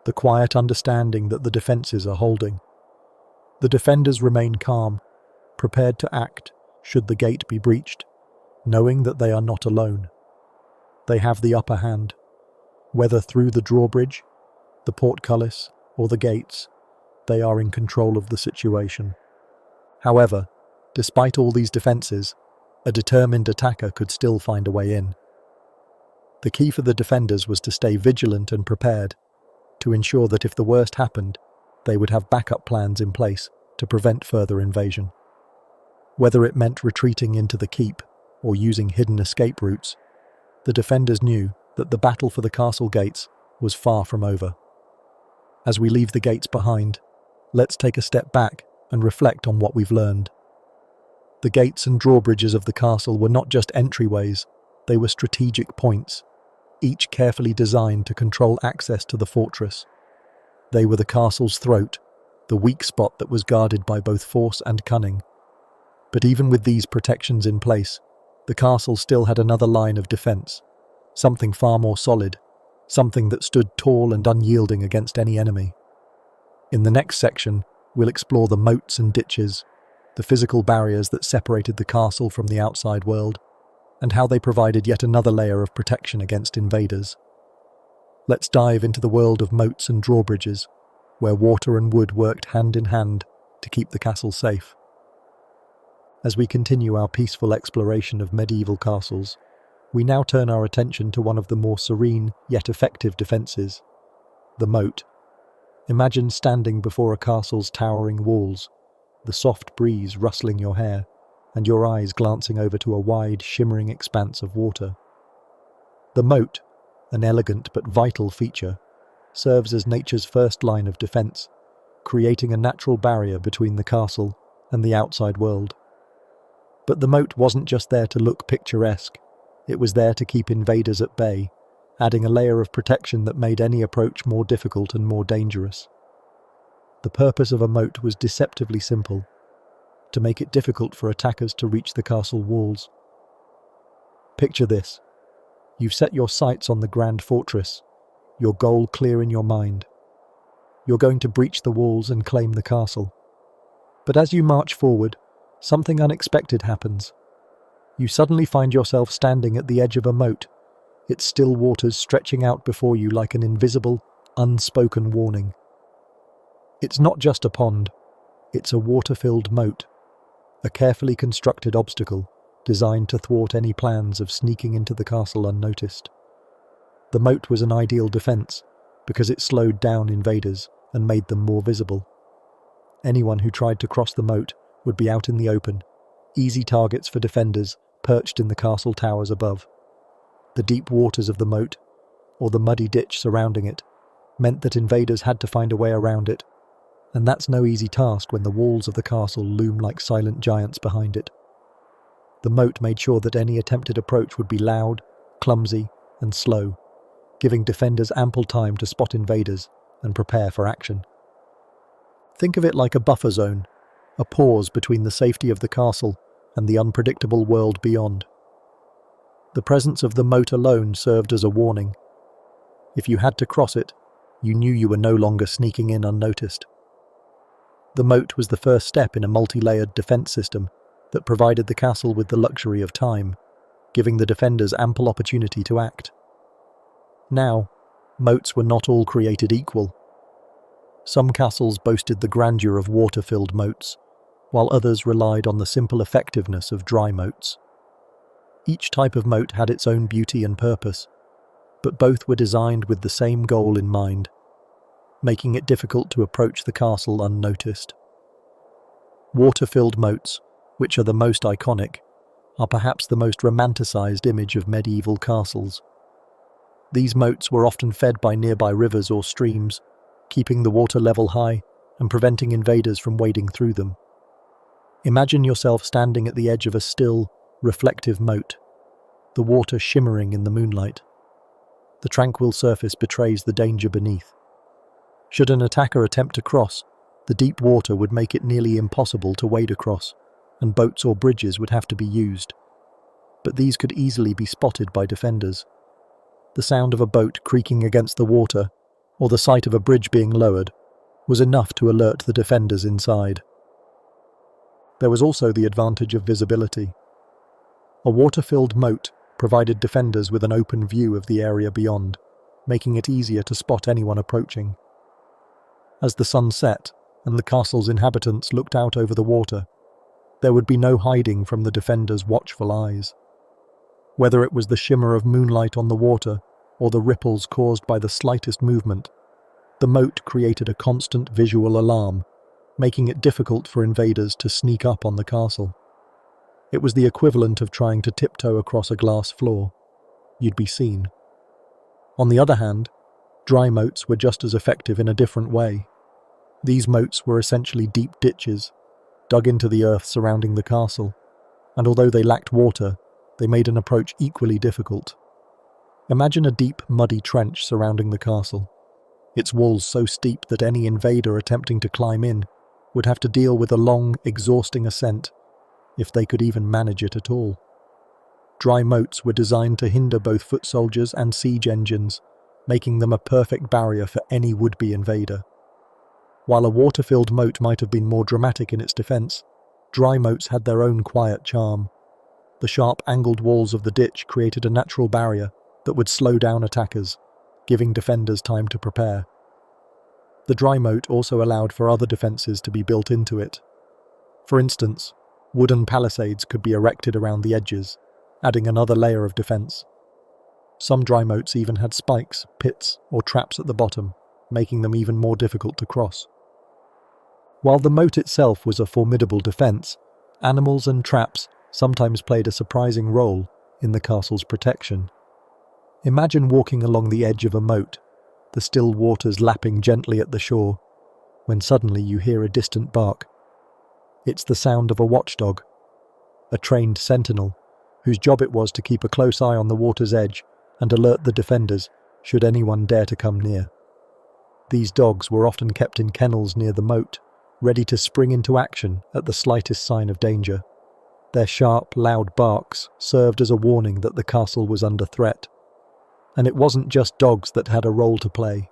the quiet understanding that the defences are holding. The defenders remain calm, prepared to act should the gate be breached, knowing that they are not alone. They have the upper hand. Whether through the drawbridge, the portcullis, or the gates, they are in control of the situation. However, despite all these defences, a determined attacker could still find a way in. The key for the defenders was to stay vigilant and prepared, to ensure that if the worst happened, they would have backup plans in place to prevent further invasion. Whether it meant retreating into the keep or using hidden escape routes, the defenders knew that the battle for the castle gates was far from over. As we leave the gates behind, let's take a step back and reflect on what we've learned. The gates and drawbridges of the castle were not just entryways, they were strategic points, each carefully designed to control access to the fortress. They were the castle's throat, the weak spot that was guarded by both force and cunning. But even with these protections in place, the castle still had another line of defence, something far more solid, something that stood tall and unyielding against any enemy. In the next section, we'll explore the moats and ditches, the physical barriers that separated the castle from the outside world, and how they provided yet another layer of protection against invaders. Let's dive into the world of moats and drawbridges, where water and wood worked hand in hand to keep the castle safe. As we continue our peaceful exploration of medieval castles, we now turn our attention to one of the more serene yet effective defences, the moat. Imagine standing before a castle's towering walls, the soft breeze rustling your hair, and your eyes glancing over to a wide, shimmering expanse of water. The moat, an elegant but vital feature, serves as nature's first line of defence, creating a natural barrier between the castle and the outside world. But the moat wasn't just there to look picturesque, it was there to keep invaders at bay, adding a layer of protection that made any approach more difficult and more dangerous. The purpose of a moat was deceptively simple: to make it difficult for attackers to reach the castle walls. Picture this. You've set your sights on the grand fortress, your goal clear in your mind. You're going to breach the walls and claim the castle. But as you march forward, something unexpected happens. You suddenly find yourself standing at the edge of a moat, its still waters stretching out before you like an invisible, unspoken warning. It's not just a pond, it's a water-filled moat, a carefully constructed obstacle designed to thwart any plans of sneaking into the castle unnoticed. The moat was an ideal defense because it slowed down invaders and made them more visible. Anyone who tried to cross the moat would be out in the open, easy targets for defenders perched in the castle towers above. The deep waters of the moat, or the muddy ditch surrounding it, meant that invaders had to find a way around it, and that's no easy task when the walls of the castle loom like silent giants behind it. The moat made sure that any attempted approach would be loud, clumsy, and slow, giving defenders ample time to spot invaders and prepare for action. Think of it like a buffer zone, a pause between the safety of the castle and the unpredictable world beyond. The presence of the moat alone served as a warning. If you had to cross it, you knew you were no longer sneaking in unnoticed. The moat was the first step in a multi-layered defense system that provided the castle with the luxury of time, giving the defenders ample opportunity to act. Now, moats were not all created equal. Some castles boasted the grandeur of water-filled moats, while others relied on the simple effectiveness of dry moats. Each type of moat had its own beauty and purpose, but both were designed with the same goal in mind: making it difficult to approach the castle unnoticed. Water-filled moats, which are the most iconic, are perhaps the most romanticized image of medieval castles. These moats were often fed by nearby rivers or streams, keeping the water level high and preventing invaders from wading through them. Imagine yourself standing at the edge of a still, reflective moat, the water shimmering in the moonlight. The tranquil surface betrays the danger beneath. Should an attacker attempt to cross, the deep water would make it nearly impossible to wade across, and boats or bridges would have to be used. But these could easily be spotted by defenders. The sound of a boat creaking against the water, or the sight of a bridge being lowered, was enough to alert the defenders inside. There was also the advantage of visibility. A water-filled moat provided defenders with an open view of the area beyond, making it easier to spot anyone approaching. As the sun set and the castle's inhabitants looked out over the water, there would be no hiding from the defenders' watchful eyes. Whether it was the shimmer of moonlight on the water or the ripples caused by the slightest movement, the moat created a constant visual alarm, making it difficult for invaders to sneak up on the castle. It was the equivalent of trying to tiptoe across a glass floor. You'd be seen. On the other hand, dry moats were just as effective in a different way. These moats were essentially deep ditches, dug into the earth surrounding the castle, and although they lacked water, they made an approach equally difficult. Imagine a deep, muddy trench surrounding the castle, its walls so steep that any invader attempting to climb in would have to deal with a long, exhausting ascent, if they could even manage it at all. Dry moats were designed to hinder both foot soldiers and siege engines, making them a perfect barrier for any would-be invader. While a water-filled moat might have been more dramatic in its defense, dry moats had their own quiet charm. The sharp, angled walls of the ditch created a natural barrier that would slow down attackers, giving defenders time to prepare. The dry moat also allowed for other defences to be built into it. For instance, wooden palisades could be erected around the edges, adding another layer of defence. Some dry moats even had spikes, pits, or traps at the bottom, making them even more difficult to cross. While the moat itself was a formidable defence, animals and traps sometimes played a surprising role in the castle's protection. Imagine walking along the edge of a moat, the still waters lapping gently at the shore, when suddenly you hear a distant bark. It's the sound of a watchdog, a trained sentinel, whose job it was to keep a close eye on the water's edge and alert the defenders should anyone dare to come near. These dogs were often kept in kennels near the moat, ready to spring into action at the slightest sign of danger. Their sharp, loud barks served as a warning that the castle was under threat. And it wasn't just dogs that had a role to play.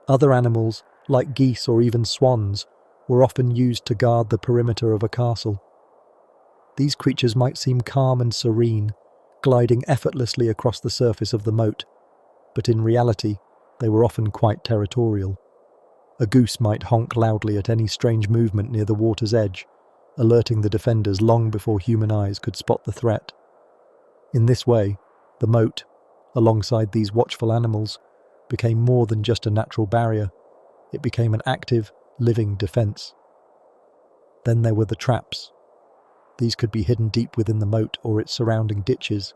Other animals, like geese or even swans, were often used to guard the perimeter of a castle. These creatures might seem calm and serene, gliding effortlessly across the surface of the moat, but in reality, they were often quite territorial. A goose might honk loudly at any strange movement near the water's edge, alerting the defenders long before human eyes could spot the threat. In this way, the moat, alongside these watchful animals, became more than just a natural barrier. It became an active, living defence. Then there were the traps. These could be hidden deep within the moat or its surrounding ditches.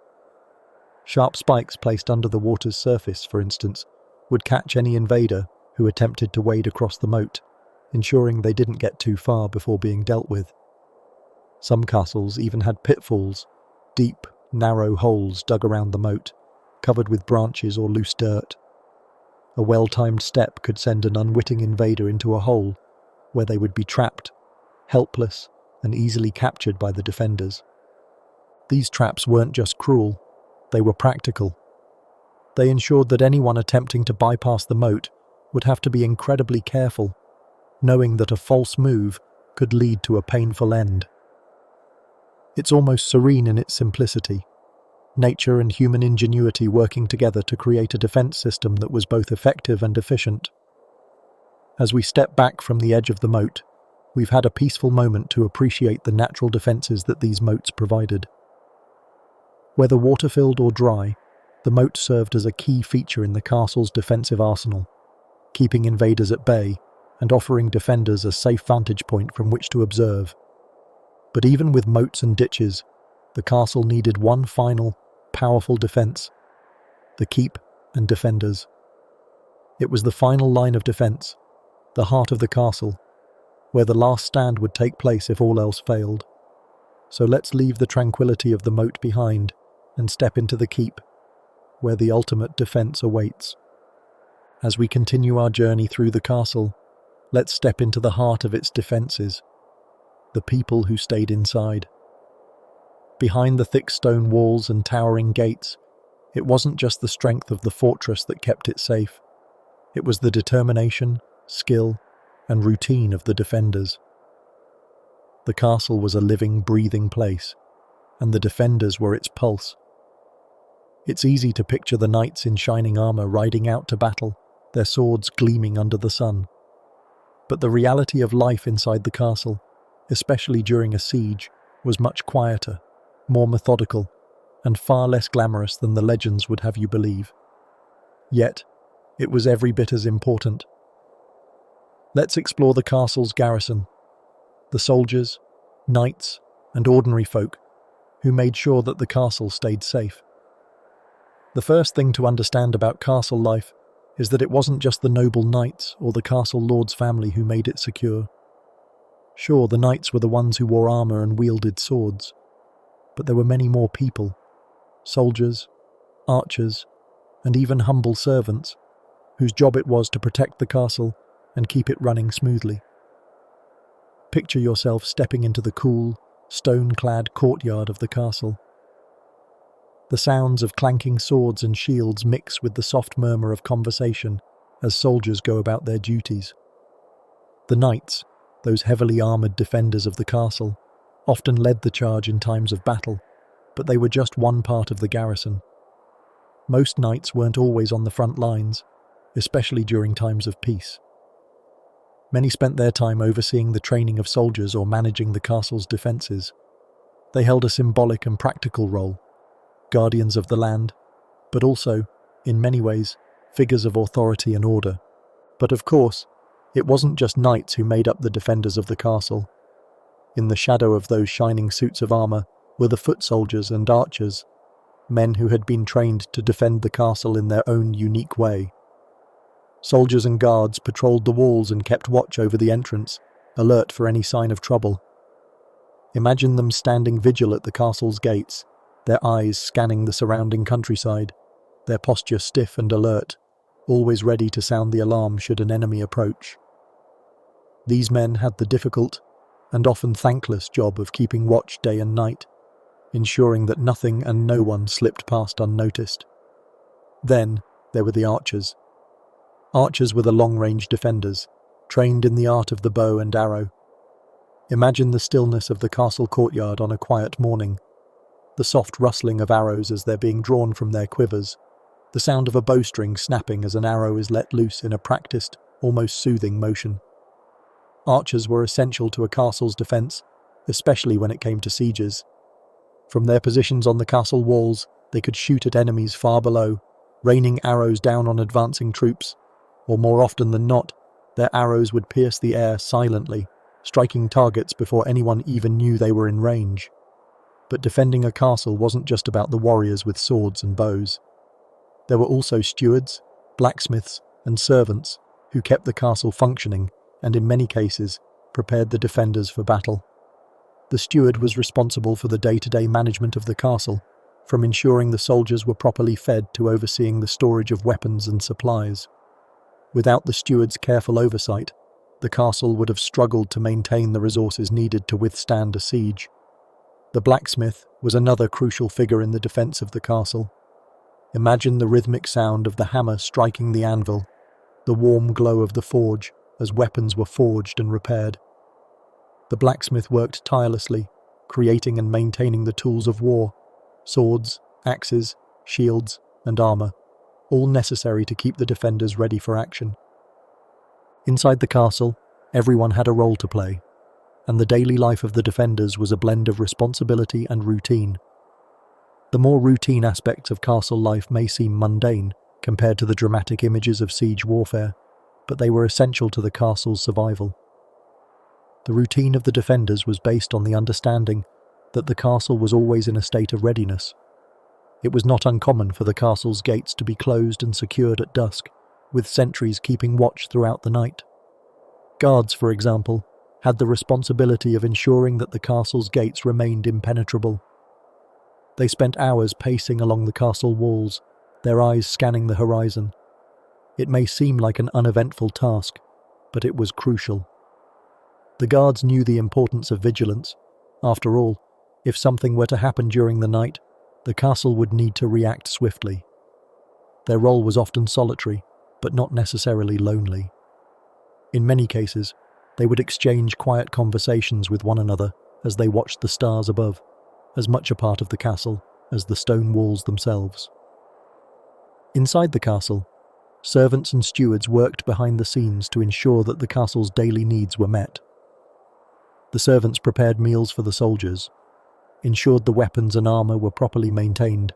Sharp spikes placed under the water's surface, for instance, would catch any invader who attempted to wade across the moat, ensuring they didn't get too far before being dealt with. Some castles even had pitfalls, deep, narrow holes dug around the moat, covered with branches or loose dirt. A well-timed step could send an unwitting invader into a hole, where they would be trapped, helpless, and easily captured by the defenders. These traps weren't just cruel, they were practical. They ensured that anyone attempting to bypass the moat would have to be incredibly careful, knowing that a false move could lead to a painful end. It's almost serene in its simplicity, nature and human ingenuity working together to create a defense system that was both effective and efficient. As we step back from the edge of the moat, we've had a peaceful moment to appreciate the natural defenses that these moats provided. Whether water-filled or dry, the moat served as a key feature in the castle's defensive arsenal, keeping invaders at bay and offering defenders a safe vantage point from which to observe. But even with moats and ditches, the castle needed one final, powerful defence: the keep and defenders. It was the final line of defence, the heart of the castle, where the last stand would take place if all else failed. So let's leave the tranquility of the moat behind and step into the keep, where the ultimate defence awaits. As we continue our journey through the castle, let's step into the heart of its defences, the people who stayed inside. Behind the thick stone walls and towering gates, it wasn't just the strength of the fortress that kept it safe. It was the determination, skill, and routine of the defenders. The castle was a living, breathing place, and the defenders were its pulse. It's easy to picture the knights in shining armour riding out to battle, their swords gleaming under the sun. But the reality of life inside the castle, especially during a siege, was much quieter, more methodical, and far less glamorous than the legends would have you believe. Yet, it was every bit as important. Let's explore the castle's garrison, the soldiers, knights, and ordinary folk who made sure that the castle stayed safe. The first thing to understand about castle life is that it wasn't just the noble knights or the castle lord's family who made it secure. Sure, the knights were the ones who wore armour and wielded swords, but there were many more people: soldiers, archers, and even humble servants, whose job it was to protect the castle and keep it running smoothly. Picture yourself stepping into the cool, stone-clad courtyard of the castle. The sounds of clanking swords and shields mix with the soft murmur of conversation as soldiers go about their duties. The knights, those heavily armoured defenders of the castle, often led the charge in times of battle, but they were just one part of the garrison. Most knights weren't always on the front lines, especially during times of peace. Many spent their time overseeing the training of soldiers or managing the castle's defences. They held a symbolic and practical role, guardians of the land, but also, in many ways, figures of authority and order. But of course, it wasn't just knights who made up the defenders of the castle. In the shadow of those shining suits of armour were the foot soldiers and archers, men who had been trained to defend the castle in their own unique way. Soldiers and guards patrolled the walls and kept watch over the entrance, alert for any sign of trouble. Imagine them standing vigil at the castle's gates, their eyes scanning the surrounding countryside, their posture stiff and alert, always ready to sound the alarm should an enemy approach. These men had the difficult and often thankless job of keeping watch day and night, ensuring that nothing and no one slipped past unnoticed. Then there were the archers. Archers were the long-range defenders, trained in the art of the bow and arrow. Imagine the stillness of the castle courtyard on a quiet morning, the soft rustling of arrows as they're being drawn from their quivers, the sound of a bowstring snapping as an arrow is let loose in a practiced, almost soothing motion. Archers were essential to a castle's defence, especially when it came to sieges. From their positions on the castle walls, they could shoot at enemies far below, raining arrows down on advancing troops, or more often than not, their arrows would pierce the air silently, striking targets before anyone even knew they were in range. But defending a castle wasn't just about the warriors with swords and bows. There were also stewards, blacksmiths, and servants who kept the castle functioning and, in many cases, prepared the defenders for battle. The steward was responsible for the day-to-day management of the castle, from ensuring the soldiers were properly fed to overseeing the storage of weapons and supplies. Without the steward's careful oversight, the castle would have struggled to maintain the resources needed to withstand a siege. The blacksmith was another crucial figure in the defence of the castle. Imagine the rhythmic sound of the hammer striking the anvil, the warm glow of the forge as weapons were forged and repaired. The blacksmith worked tirelessly, creating and maintaining the tools of war, swords, axes, shields, and armour, all necessary to keep the defenders ready for action. Inside the castle, everyone had a role to play, and the daily life of the defenders was a blend of responsibility and routine. The more routine aspects of castle life may seem mundane compared to the dramatic images of siege warfare, but they were essential to the castle's survival. The routine of the defenders was based on the understanding that the castle was always in a state of readiness. It was not uncommon for the castle's gates to be closed and secured at dusk, with sentries keeping watch throughout the night. Guards, for example, had the responsibility of ensuring that the castle's gates remained impenetrable. They spent hours pacing along the castle walls, their eyes scanning the horizon. It may seem like an uneventful task, but it was crucial. The guards knew the importance of vigilance. After all, if something were to happen during the night, the castle would need to react swiftly. Their role was often solitary, but not necessarily lonely. In many cases, they would exchange quiet conversations with one another as they watched the stars above, as much a part of the castle as the stone walls themselves. Inside the castle, servants and stewards worked behind the scenes to ensure that the castle's daily needs were met. The servants prepared meals for the soldiers, ensured the weapons and armour were properly maintained,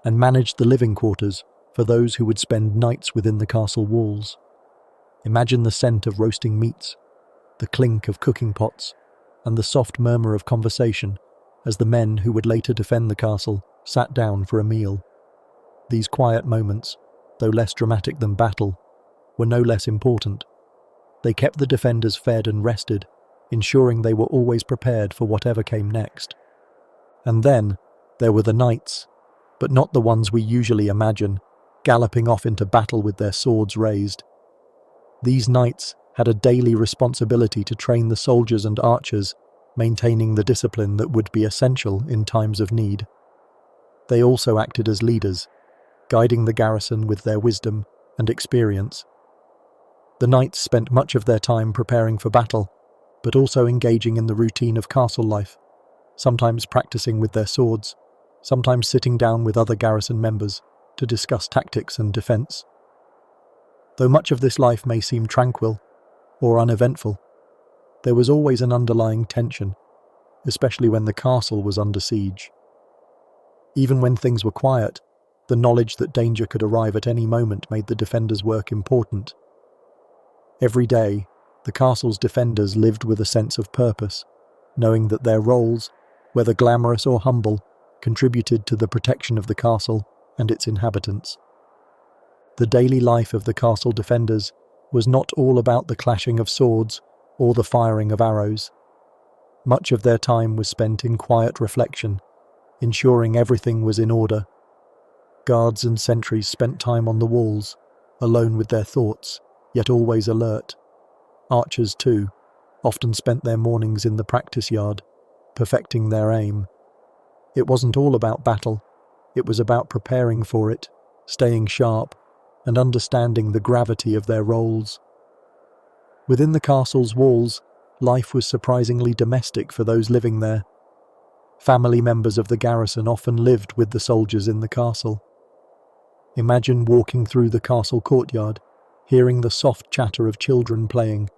and managed the living quarters for those who would spend nights within the castle walls. Imagine the scent of roasting meats, the clink of cooking pots, and the soft murmur of conversation as the men who would later defend the castle sat down for a meal. These quiet moments, though less dramatic than battle, were no less important. They kept the defenders fed and rested, ensuring they were always prepared for whatever came next. And then there were the knights, but not the ones we usually imagine, galloping off into battle with their swords raised. These knights had a daily responsibility to train the soldiers and archers, maintaining the discipline that would be essential in times of need. They also acted as leaders, guiding the garrison with their wisdom and experience. The knights spent much of their time preparing for battle, but also engaging in the routine of castle life, sometimes practicing with their swords, sometimes sitting down with other garrison members to discuss tactics and defence. Though much of this life may seem tranquil, or uneventful. There was always an underlying tension, especially when the castle was under siege. Even when things were quiet, the knowledge that danger could arrive at any moment made the defenders' work important. Every day, the castle's defenders lived with a sense of purpose, knowing that their roles, whether glamorous or humble, contributed to the protection of the castle and its inhabitants. The daily life of the castle defenders was not all about the clashing of swords or the firing of arrows. Much of their time was spent in quiet reflection, ensuring everything was in order. Guards and sentries spent time on the walls, alone with their thoughts, yet always alert. Archers, too, often spent their mornings in the practice yard, perfecting their aim. It wasn't all about battle, it was about preparing for it, staying sharp, and understanding the gravity of their roles. Within the castle's walls, life was surprisingly domestic for those living there. Family members of the garrison often lived with the soldiers in the castle. Imagine walking through the castle courtyard, hearing the soft chatter of children playing,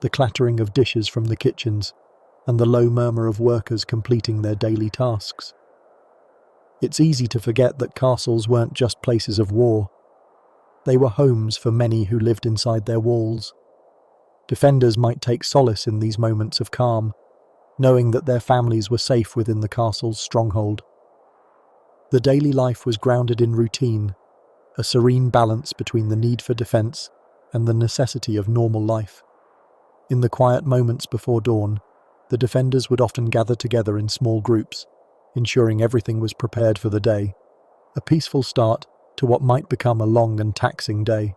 the clattering of dishes from the kitchens, and the low murmur of workers completing their daily tasks. It's easy to forget that castles weren't just places of war. They were homes for many who lived inside their walls. Defenders might take solace in these moments of calm, knowing that their families were safe within the castle's stronghold. The daily life was grounded in routine, a serene balance between the need for defense and the necessity of normal life. In the quiet moments before dawn, the defenders would often gather together in small groups, ensuring everything was prepared for the day, a peaceful start to what might become a long and taxing day.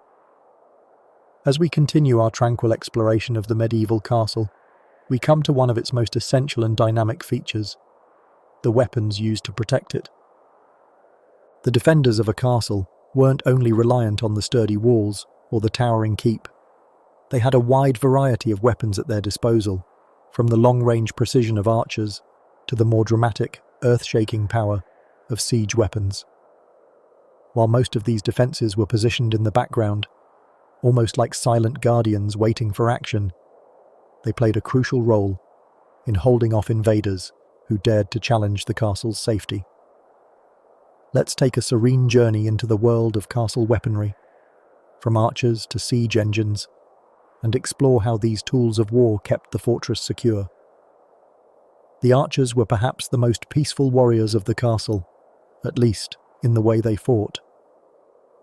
As we continue our tranquil exploration of the medieval castle, we come to one of its most essential and dynamic features: the weapons used to protect it. The defenders of a castle weren't only reliant on the sturdy walls or the towering keep. They had a wide variety of weapons at their disposal, from the long-range precision of archers to the more dramatic, earth-shaking power of siege weapons. While most of these defences were positioned in the background, almost like silent guardians waiting for action, they played a crucial role in holding off invaders who dared to challenge the castle's safety. Let's take a serene journey into the world of castle weaponry, from archers to siege engines, and explore how these tools of war kept the fortress secure. The archers were perhaps the most peaceful warriors of the castle, at least in the way they fought.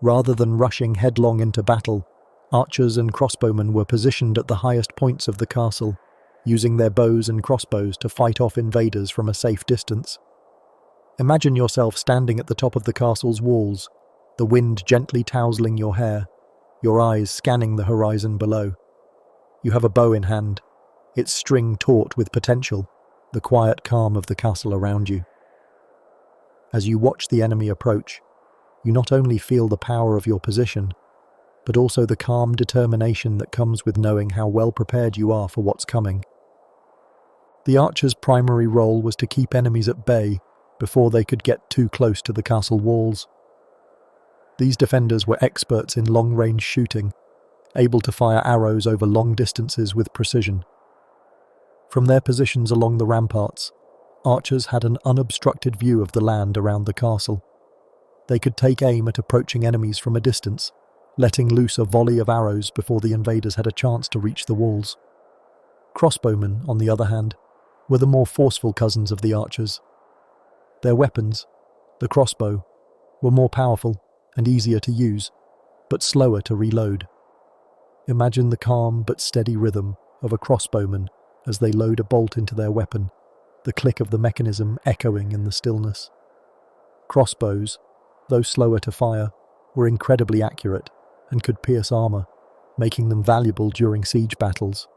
Rather than rushing headlong into battle, archers and crossbowmen were positioned at the highest points of the castle, using their bows and crossbows to fight off invaders from a safe distance. Imagine yourself standing at the top of the castle's walls, the wind gently tousling your hair, your eyes scanning the horizon below. You have a bow in hand, its string taut with potential, the quiet calm of the castle around you. As you watch the enemy approach, you not only feel the power of your position, but also the calm determination that comes with knowing how well prepared you are for what's coming. The archer's primary role was to keep enemies at bay before they could get too close to the castle walls. These defenders were experts in long-range shooting, able to fire arrows over long distances with precision. From their positions along the ramparts, archers had an unobstructed view of the land around the castle. They could take aim at approaching enemies from a distance, letting loose a volley of arrows before the invaders had a chance to reach the walls. Crossbowmen, on the other hand, were the more forceful cousins of the archers. Their weapons, the crossbow, were more powerful and easier to use, but slower to reload. Imagine the calm but steady rhythm of a crossbowman as they load a bolt into their weapon, the click of the mechanism echoing in the stillness. Crossbows, though slower to fire, were incredibly accurate and could pierce armor, making them valuable during siege battles.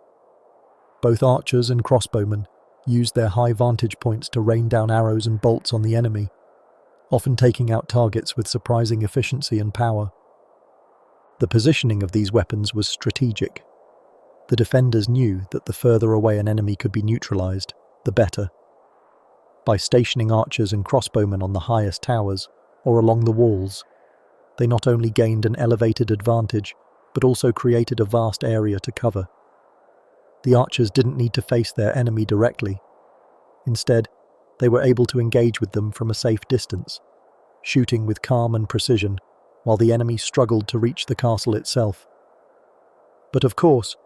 Both archers and crossbowmen used their high vantage points to rain down arrows and bolts on the enemy, often taking out targets with surprising efficiency and power. The positioning of these weapons was strategic. The defenders knew that the further away an enemy could be neutralized, the better. By stationing archers and crossbowmen on the highest towers or along the walls, they not only gained an elevated advantage, but also created a vast area to cover. The archers didn't need to face their enemy directly. Instead, they were able to engage with them from a safe distance, shooting with calm and precision, while the enemy struggled to reach the castle itself. But of course,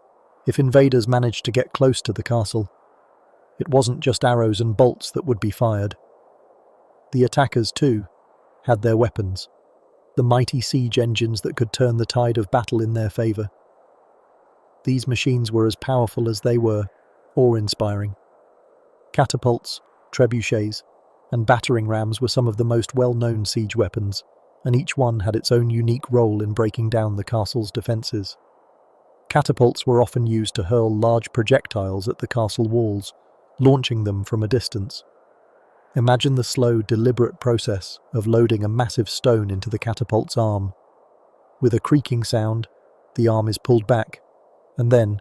if invaders managed to get close to the castle, it wasn't just arrows and bolts that would be fired. The attackers, too, had their weapons, the mighty siege engines that could turn the tide of battle in their favor. These machines were as powerful as they were awe-inspiring. Catapults, trebuchets, and battering rams were some of the most well-known siege weapons, and each one had its own unique role in breaking down the castle's defenses. Catapults were often used to hurl large projectiles at the castle walls, launching them from a distance. Imagine the slow, deliberate process of loading a massive stone into the catapult's arm. With a creaking sound, the arm is pulled back, and then,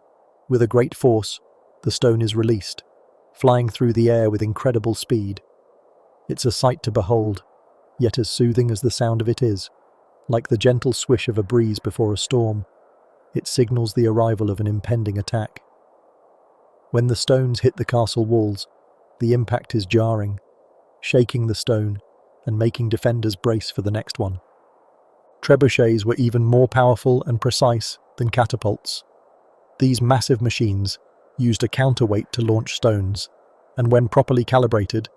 with a great force, the stone is released, flying through the air with incredible speed. It's a sight to behold, yet as soothing as the sound of it is, like the gentle swish of a breeze before a storm, it signals the arrival of an impending attack. When the stones hit the castle walls, the impact is jarring, shaking the stone and making defenders brace for the next one. Trebuchets were even more powerful and precise than catapults. These massive machines used a counterweight to launch stones, and when properly calibrated,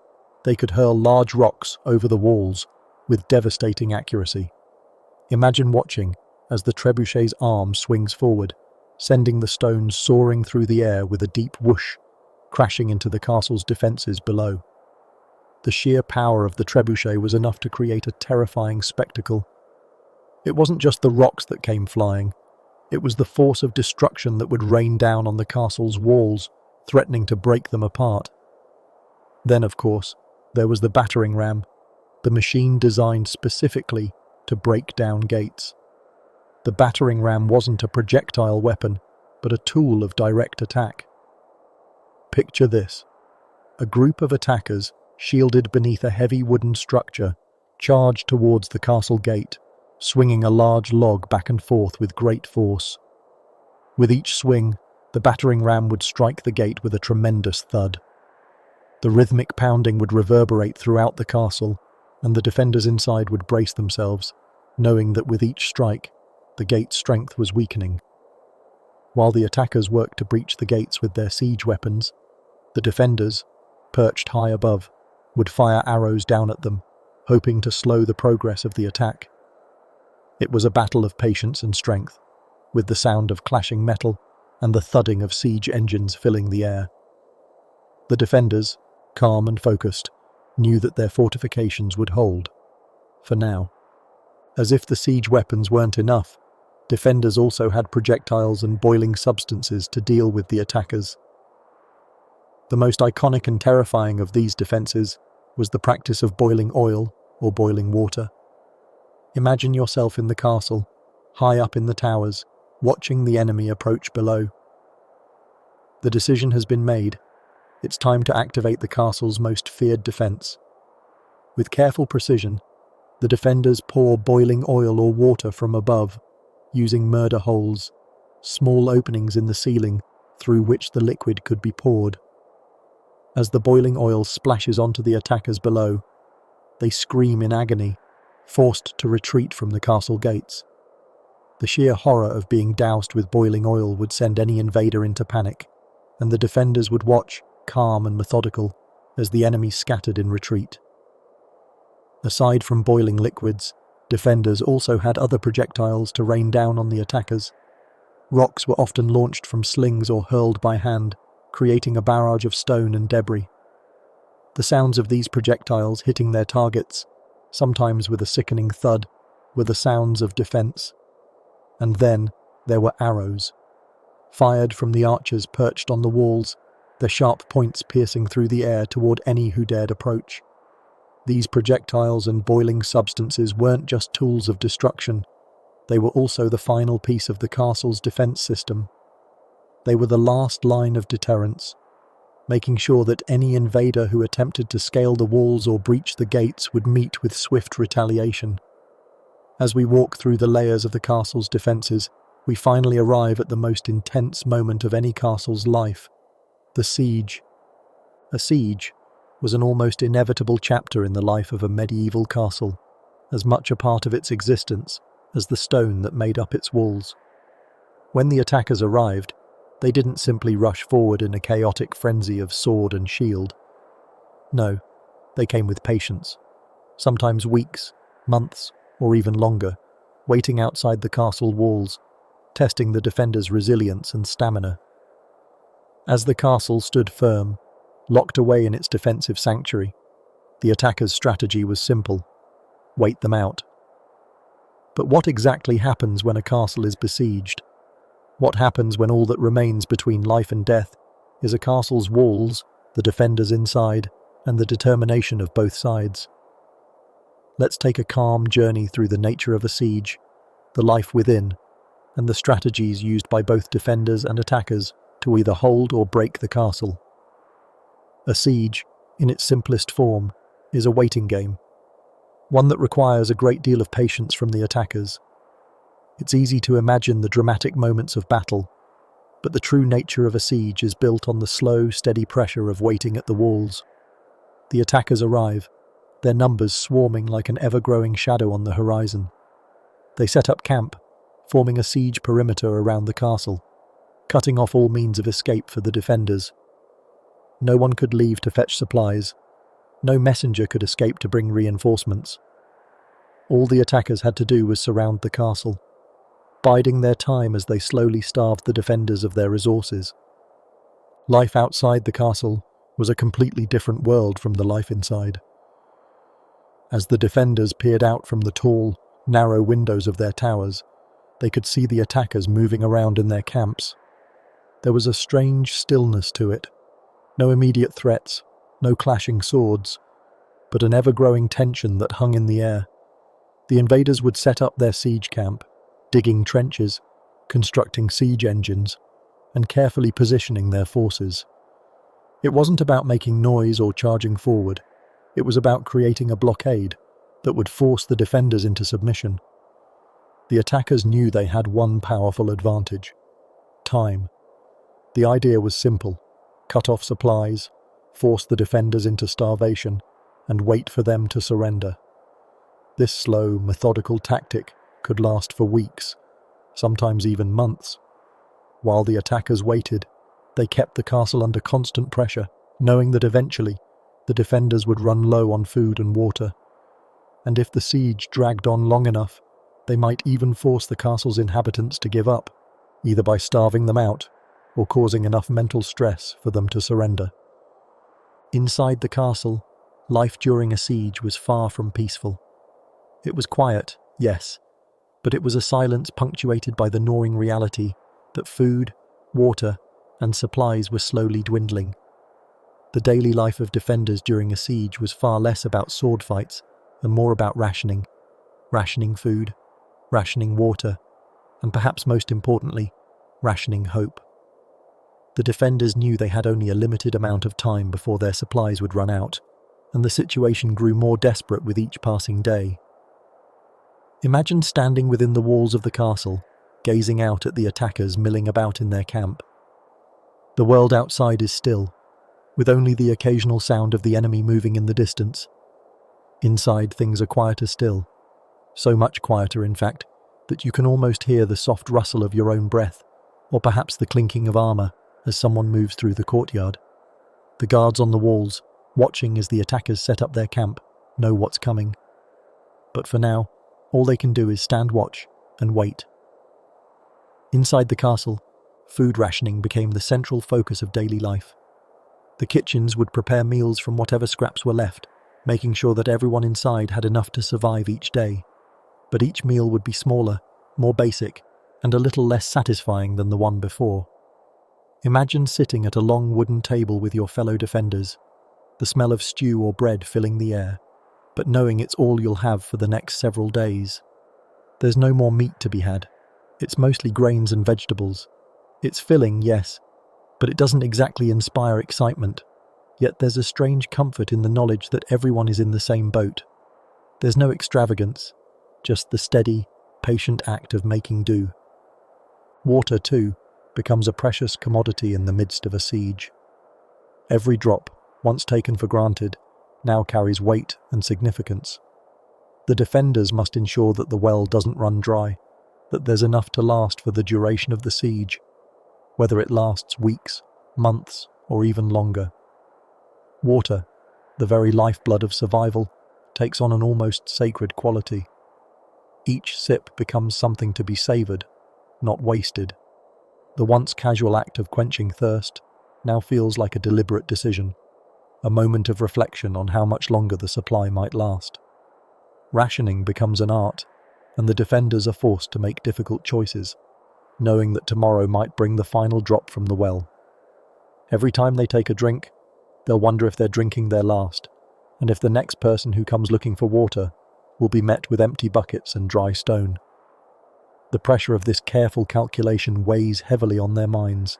they could hurl large rocks over the walls with devastating accuracy. Imagine watching as the trebuchet's arm swings forward, sending the stones soaring through the air with a deep whoosh, crashing into the castle's defenses below. The sheer power of the trebuchet was enough to create a terrifying spectacle. It wasn't just the rocks that came flying, it was the force of destruction that would rain down on the castle's walls, threatening to break them apart. Then, of course, there was the battering ram, the machine designed specifically to break down gates. The battering ram wasn't a projectile weapon, but a tool of direct attack. Picture this: a group of attackers, shielded beneath a heavy wooden structure, charged towards the castle gate, swinging a large log back and forth with great force. With each swing, the battering ram would strike the gate with a tremendous thud. The rhythmic pounding would reverberate throughout the castle, and the defenders inside would brace themselves, knowing that with each strike, the gate's strength was weakening. While the attackers worked to breach the gates with their siege weapons, the defenders, perched high above, would fire arrows down at them, hoping to slow the progress of the attack. It was a battle of patience and strength, with the sound of clashing metal and the thudding of siege engines filling the air. The defenders, calm and focused, knew that their fortifications would hold. For now. As if the siege weapons weren't enough, defenders also had projectiles and boiling substances to deal with the attackers. The most iconic and terrifying of these defenses was the practice of boiling oil or boiling water. Imagine yourself in the castle, high up in the towers, watching the enemy approach below. The decision has been made. It's time to activate the castle's most feared defense. With careful precision, the defenders pour boiling oil or water from above, using murder holes, small openings in the ceiling through which the liquid could be poured. As the boiling oil splashes onto the attackers below, they scream in agony, forced to retreat from the castle gates. The sheer horror of being doused with boiling oil would send any invader into panic, and the defenders would watch, calm and methodical, as the enemy scattered in retreat. Aside from boiling liquids, defenders also had other projectiles to rain down on the attackers. Rocks were often launched from slings or hurled by hand, creating a barrage of stone and debris. The sounds of these projectiles hitting their targets, sometimes with a sickening thud, were the sounds of defense. And then there were arrows, fired from the archers perched on the walls, their sharp points piercing through the air toward any who dared approach. These projectiles and boiling substances weren't just tools of destruction, they were also the final piece of the castle's defense system. They were the last line of deterrence, making sure that any invader who attempted to scale the walls or breach the gates would meet with swift retaliation. As we walk through the layers of the castle's defenses, we finally arrive at the most intense moment of any castle's life, the siege. A siege was an almost inevitable chapter in the life of a medieval castle, as much a part of its existence as the stone that made up its walls. When the attackers arrived, they didn't simply rush forward in a chaotic frenzy of sword and shield. No, they came with patience, sometimes weeks, months, or even longer, waiting outside the castle walls, testing the defenders' resilience and stamina. As the castle stood firm, locked away in its defensive sanctuary, the attackers' strategy was simple: wait them out. But what exactly happens when a castle is besieged? What happens when all that remains between life and death is a castle's walls, the defenders inside, and the determination of both sides? Let's take a calm journey through the nature of a siege, the life within, and the strategies used by both defenders and attackers to either hold or break the castle. A siege, in its simplest form, is a waiting game, one that requires a great deal of patience from the attackers. It's easy to imagine the dramatic moments of battle, but the true nature of a siege is built on the slow, steady pressure of waiting at the walls. The attackers arrive, their numbers swarming like an ever-growing shadow on the horizon. They set up camp, forming a siege perimeter around the castle, cutting off all means of escape for the defenders. No one could leave to fetch supplies. No messenger could escape to bring reinforcements. All the attackers had to do was surround the castle, biding their time as they slowly starved the defenders of their resources. Life outside the castle was a completely different world from the life inside. As the defenders peered out from the tall, narrow windows of their towers, they could see the attackers moving around in their camps. There was a strange stillness to it. No immediate threats, no clashing swords, but an ever-growing tension that hung in the air. The invaders would set up their siege camp, digging trenches, constructing siege engines, and carefully positioning their forces. It wasn't about making noise or charging forward. It was about creating a blockade that would force the defenders into submission. The attackers knew they had one powerful advantage: time. The idea was simple: cut off supplies, force the defenders into starvation, and wait for them to surrender. This slow, methodical tactic could last for weeks, sometimes even months. While the attackers waited, they kept the castle under constant pressure, knowing that eventually the defenders would run low on food and water. And if the siege dragged on long enough, they might even force the castle's inhabitants to give up, either by starving them out or causing enough mental stress for them to surrender. Inside the castle, life during a siege was far from peaceful. It was quiet, yes, but it was a silence punctuated by the gnawing reality that food, water, and supplies were slowly dwindling. The daily life of defenders during a siege was far less about sword fights and more about rationing food, rationing water, and perhaps most importantly, rationing hope. The defenders knew they had only a limited amount of time before their supplies would run out, and the situation grew more desperate with each passing day. Imagine standing within the walls of the castle, gazing out at the attackers milling about in their camp. The world outside is still, with only the occasional sound of the enemy moving in the distance. Inside, things are quieter still, so much quieter, in fact, that you can almost hear the soft rustle of your own breath, or perhaps the clinking of armor as someone moves through the courtyard. The guards on the walls, watching as the attackers set up their camp, know what's coming. But for now, all they can do is stand watch and wait. Inside the castle, food rationing became the central focus of daily life. The kitchens would prepare meals from whatever scraps were left, making sure that everyone inside had enough to survive each day. But each meal would be smaller, more basic, and a little less satisfying than the one before. Imagine sitting at a long wooden table with your fellow defenders, the smell of stew or bread filling the air, but knowing it's all you'll have for the next several days. There's no more meat to be had. It's mostly grains and vegetables. It's filling, yes, but it doesn't exactly inspire excitement. Yet there's a strange comfort in the knowledge that everyone is in the same boat. There's no extravagance, just the steady, patient act of making do. Water, too, becomes a precious commodity in the midst of a siege. Every drop, once taken for granted, now carries weight and significance. The defenders must ensure that the well doesn't run dry, that there's enough to last for the duration of the siege, whether it lasts weeks, months, or even longer. Water, the very lifeblood of survival, takes on an almost sacred quality. Each sip becomes something to be savoured, not wasted. The once casual act of quenching thirst now feels like a deliberate decision, a moment of reflection on how much longer the supply might last. Rationing becomes an art, and the defenders are forced to make difficult choices, knowing that tomorrow might bring the final drop from the well. Every time they take a drink, they'll wonder if they're drinking their last, and if the next person who comes looking for water will be met with empty buckets and dry stone. The pressure of this careful calculation weighs heavily on their minds.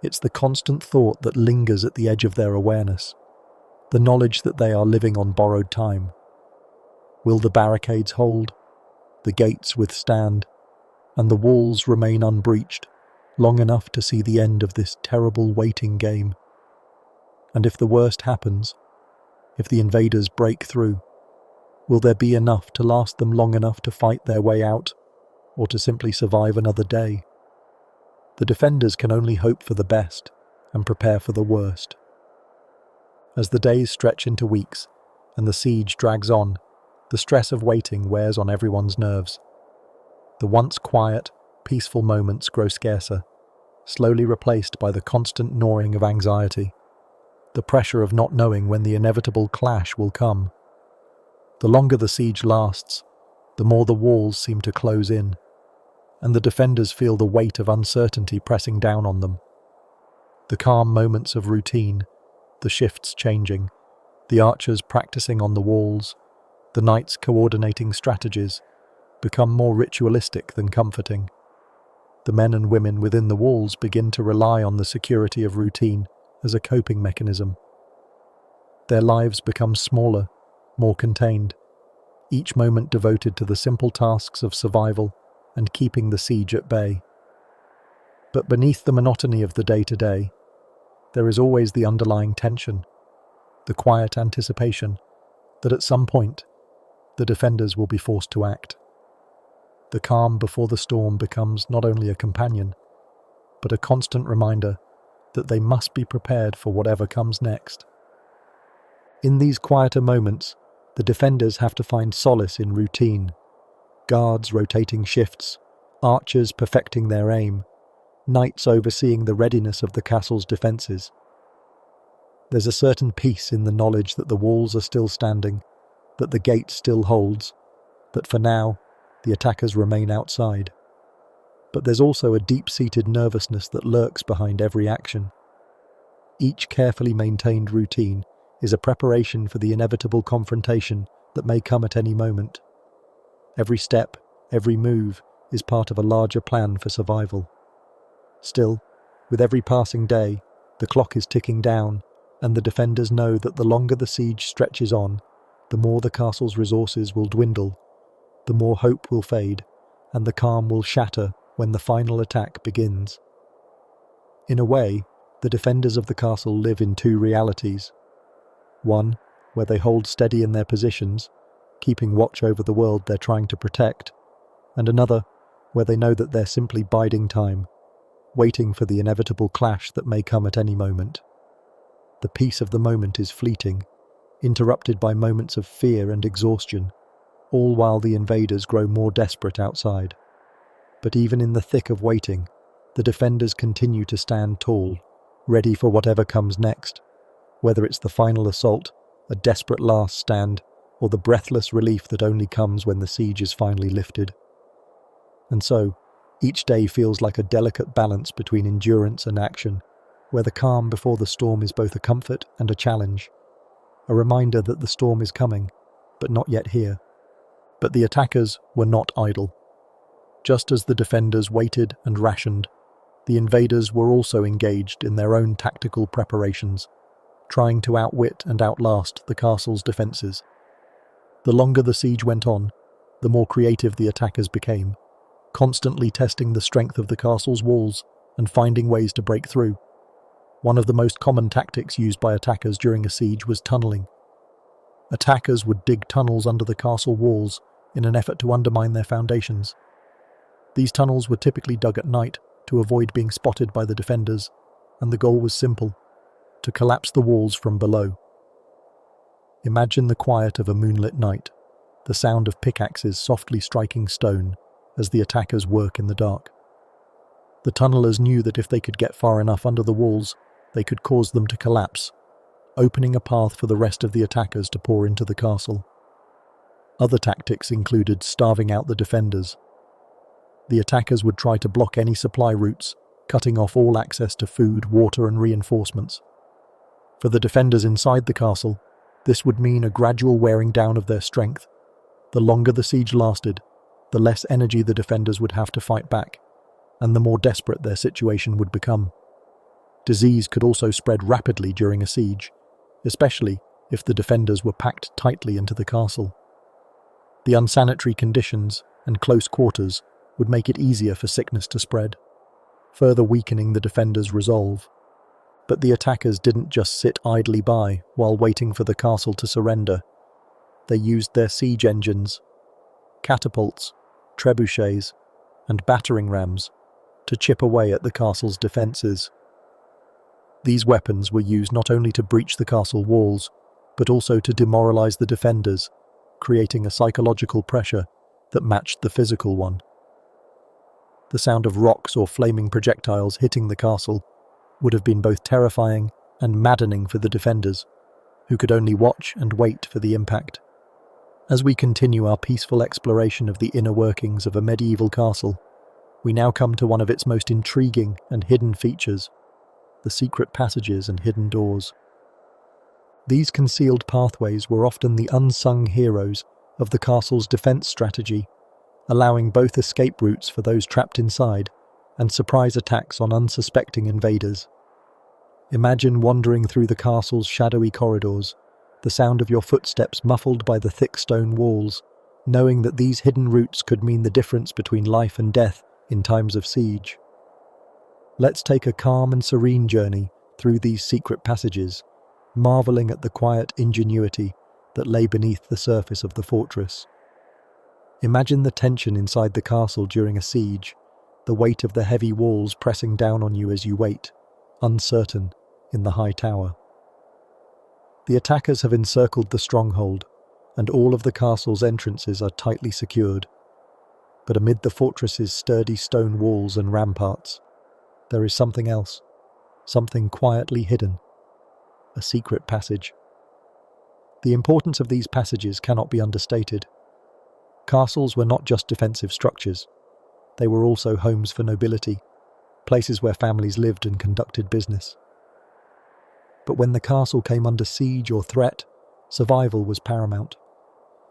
It's the constant thought that lingers at the edge of their awareness, the knowledge that they are living on borrowed time. Will the barricades hold, the gates withstand, and the walls remain unbreached long enough to see the end of this terrible waiting game? And if the worst happens, if the invaders break through, will there be enough to last them long enough to fight their way out, or to simply survive another day? The defenders can only hope for the best and prepare for the worst. As the days stretch into weeks and the siege drags on, the stress of waiting wears on everyone's nerves. The once quiet, peaceful moments grow scarcer, slowly replaced by the constant gnawing of anxiety, the pressure of not knowing when the inevitable clash will come. The longer the siege lasts, the more the walls seem to close in, and the defenders feel the weight of uncertainty pressing down on them. The calm moments of routine, the shifts changing, the archers practicing on the walls, the knights coordinating strategies, become more ritualistic than comforting. The men and women within the walls begin to rely on the security of routine as a coping mechanism. Their lives become smaller, more contained, each moment devoted to the simple tasks of survival and keeping the siege at bay. But beneath the monotony of the day-to-day, there is always the underlying tension, the quiet anticipation that at some point the defenders will be forced to act. The calm before the storm becomes not only a companion, but a constant reminder that they must be prepared for whatever comes next. In these quieter moments, the defenders have to find solace in routine, guards rotating shifts, archers perfecting their aim, knights overseeing the readiness of the castle's defences. There's a certain peace in the knowledge that the walls are still standing, that the gate still holds, that for now, the attackers remain outside. But there's also a deep-seated nervousness that lurks behind every action. Each carefully maintained routine is a preparation for the inevitable confrontation that may come at any moment. Every step, every move, is part of a larger plan for survival. Still, with every passing day, the clock is ticking down, and the defenders know that the longer the siege stretches on, the more the castle's resources will dwindle, the more hope will fade, and the calm will shatter when the final attack begins. In a way, the defenders of the castle live in two realities. One, where they hold steady in their positions, keeping watch over the world they're trying to protect, and another, where they know that they're simply biding time, waiting for the inevitable clash that may come at any moment. The peace of the moment is fleeting, interrupted by moments of fear and exhaustion, all while the invaders grow more desperate outside. But even in the thick of waiting, the defenders continue to stand tall, ready for whatever comes next, whether it's the final assault, a desperate last stand, or the breathless relief that only comes when the siege is finally lifted. And so, each day feels like a delicate balance between endurance and action, where the calm before the storm is both a comfort and a challenge, a reminder that the storm is coming, but not yet here. But the attackers were not idle. Just as the defenders waited and rationed, the invaders were also engaged in their own tactical preparations, trying to outwit and outlast the castle's defences. The longer the siege went on, the more creative the attackers became, constantly testing the strength of the castle's walls and finding ways to break through. One of the most common tactics used by attackers during a siege was tunneling. Attackers would dig tunnels under the castle walls in an effort to undermine their foundations. These tunnels were typically dug at night to avoid being spotted by the defenders, and the goal was simple: to collapse the walls from below. Imagine the quiet of a moonlit night, the sound of pickaxes softly striking stone as the attackers work in the dark. The tunnelers knew that if they could get far enough under the walls, they could cause them to collapse, opening a path for the rest of the attackers to pour into the castle. Other tactics included starving out the defenders. The attackers would try to block any supply routes, cutting off all access to food, water, and reinforcements. For the defenders inside the castle, this would mean a gradual wearing down of their strength. The longer the siege lasted, the less energy the defenders would have to fight back, and the more desperate their situation would become. Disease could also spread rapidly during a siege, especially if the defenders were packed tightly into the castle. The unsanitary conditions and close quarters would make it easier for sickness to spread, further weakening the defenders' resolve. But the attackers didn't just sit idly by while waiting for the castle to surrender. They used their siege engines, catapults, trebuchets, and battering rams to chip away at the castle's defences. These weapons were used not only to breach the castle walls, but also to demoralise the defenders, creating a psychological pressure that matched the physical one. The sound of rocks or flaming projectiles hitting the castle would have been both terrifying and maddening for the defenders, who could only watch and wait for the impact. As we continue our peaceful exploration of the inner workings of a medieval castle, we now come to one of its most intriguing and hidden features: the secret passages and hidden doors. These concealed pathways were often the unsung heroes of the castle's defense strategy, allowing both escape routes for those trapped inside and surprise attacks on unsuspecting invaders. Imagine wandering through the castle's shadowy corridors, the sound of your footsteps muffled by the thick stone walls, knowing that these hidden routes could mean the difference between life and death in times of siege. Let's take a calm and serene journey through these secret passages, marveling at the quiet ingenuity that lay beneath the surface of the fortress. Imagine the tension inside the castle during a siege, the weight of the heavy walls pressing down on you as you wait, uncertain, in the high tower. The attackers have encircled the stronghold, and all of the castle's entrances are tightly secured. But amid the fortress's sturdy stone walls and ramparts, there is something else, something quietly hidden: a secret passage. The importance of these passages cannot be understated. Castles were not just defensive structures, they were also homes for nobility, places where families lived and conducted business. But when the castle came under siege or threat, survival was paramount.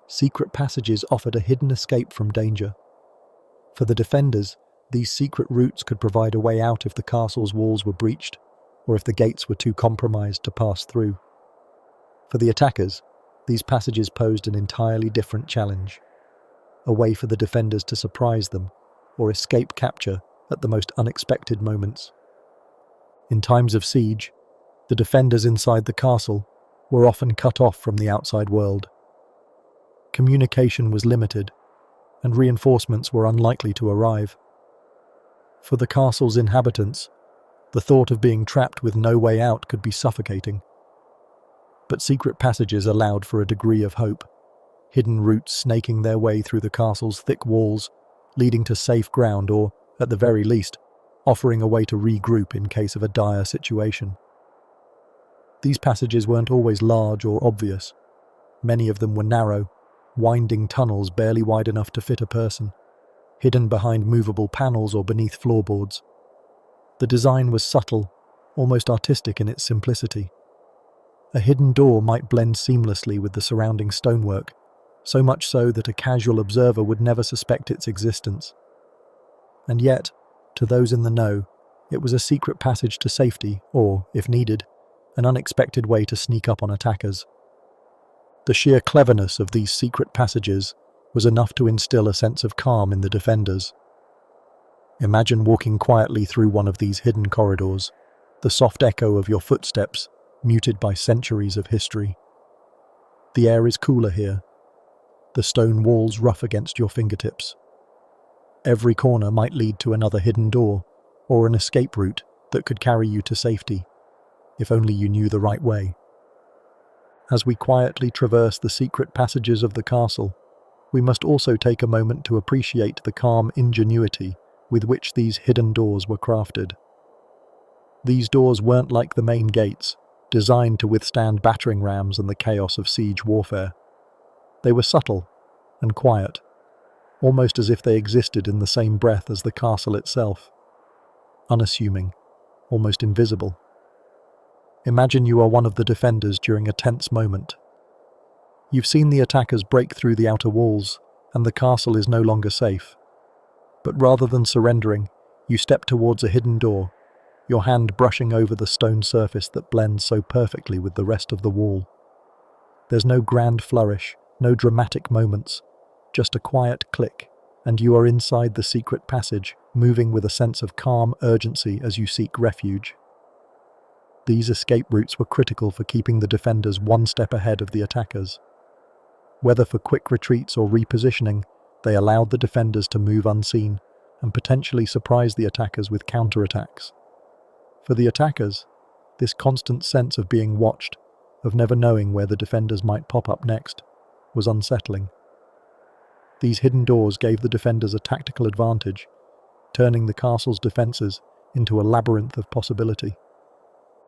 Secret passages offered a hidden escape from danger. For the defenders, these secret routes could provide a way out if the castle's walls were breached, or if the gates were too compromised to pass through. For the attackers, these passages posed an entirely different challenge: a way for the defenders to surprise them, or escape capture at the most unexpected moments. In times of siege, the defenders inside the castle were often cut off from the outside world. Communication was limited, and reinforcements were unlikely to arrive. For the castle's inhabitants, the thought of being trapped with no way out could be suffocating. But secret passages allowed for a degree of hope, hidden routes snaking their way through the castle's thick walls, leading to safe ground or, at the very least, offering a way to regroup in case of a dire situation. These passages weren't always large or obvious. Many of them were narrow, winding tunnels barely wide enough to fit a person, hidden behind movable panels or beneath floorboards. The design was subtle, almost artistic in its simplicity. A hidden door might blend seamlessly with the surrounding stonework, so much so that a casual observer would never suspect its existence. And yet, to those in the know, it was a secret passage to safety, or, if needed, an unexpected way to sneak up on attackers. The sheer cleverness of these secret passages was enough to instill a sense of calm in the defenders. Imagine walking quietly through one of these hidden corridors, the soft echo of your footsteps muted by centuries of history. The air is cooler here, the stone walls rough against your fingertips. Every corner might lead to another hidden door, or an escape route that could carry you to safety, if only you knew the right way. As we quietly traverse the secret passages of the castle, we must also take a moment to appreciate the calm ingenuity with which these hidden doors were crafted. These doors weren't like the main gates, designed to withstand battering rams and the chaos of siege warfare. They were subtle and quiet, almost as if they existed in the same breath as the castle itself. Unassuming, almost invisible. Imagine you are one of the defenders during a tense moment. You've seen the attackers break through the outer walls, and the castle is no longer safe. But rather than surrendering, you step towards a hidden door, your hand brushing over the stone surface that blends so perfectly with the rest of the wall. There's no grand flourish, no dramatic moments, just a quiet click, and you are inside the secret passage, moving with a sense of calm urgency as you seek refuge. These escape routes were critical for keeping the defenders one step ahead of the attackers. Whether for quick retreats or repositioning, they allowed the defenders to move unseen and potentially surprise the attackers with counterattacks. For the attackers, this constant sense of being watched, of never knowing where the defenders might pop up next, was unsettling. These hidden doors gave the defenders a tactical advantage, turning the castle's defences into a labyrinth of possibility.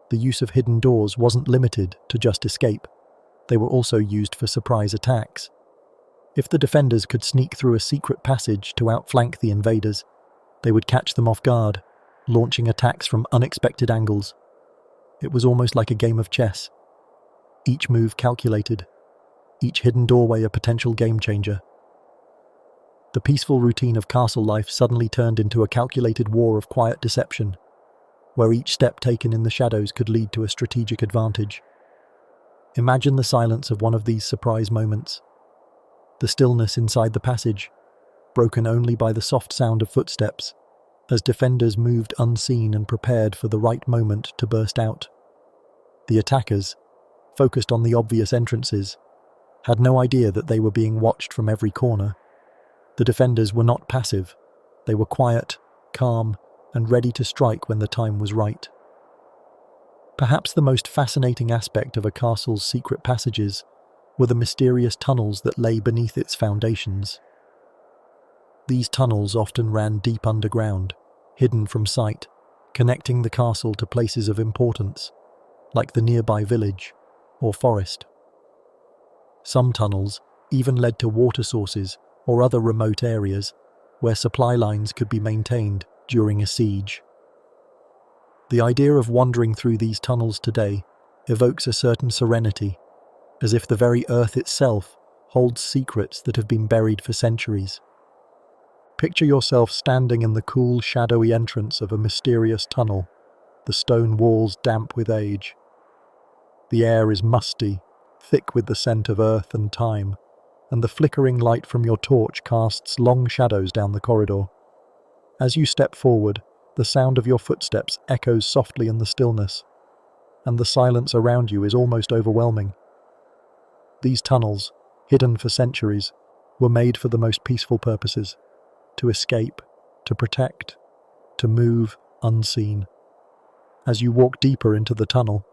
The use of hidden doors wasn't limited to just escape. They were also used for surprise attacks. If the defenders could sneak through a secret passage to outflank the invaders, they would catch them off guard, launching attacks from unexpected angles. It was almost like a game of chess. Each move calculated, each hidden doorway a potential game changer. The peaceful routine of castle life suddenly turned into a calculated war of quiet deception, where each step taken in the shadows could lead to a strategic advantage. Imagine the silence of one of these surprise moments. The stillness inside the passage, broken only by the soft sound of footsteps, as defenders moved unseen and prepared for the right moment to burst out. The attackers, focused on the obvious entrances, had no idea that they were being watched from every corner. The defenders were not passive. They were quiet, calm, and ready to strike when the time was right. Perhaps the most fascinating aspect of a castle's secret passages were the mysterious tunnels that lay beneath its foundations. These tunnels often ran deep underground, hidden from sight, connecting the castle to places of importance, like the nearby village or forest. Some tunnels even led to water sources or other remote areas where supply lines could be maintained during a siege. The idea of wandering through these tunnels today evokes a certain serenity, as if the very earth itself holds secrets that have been buried for centuries. Picture yourself standing in the cool, shadowy entrance of a mysterious tunnel, the stone walls damp with age. The air is musty, thick with the scent of earth and time, and the flickering light from your torch casts long shadows down the corridor. As you step forward, the sound of your footsteps echoes softly in the stillness, and the silence around you is almost overwhelming. These tunnels, hidden for centuries, were made for the most peaceful purposes: to escape, to protect, to move unseen. As you walk deeper into the tunnel,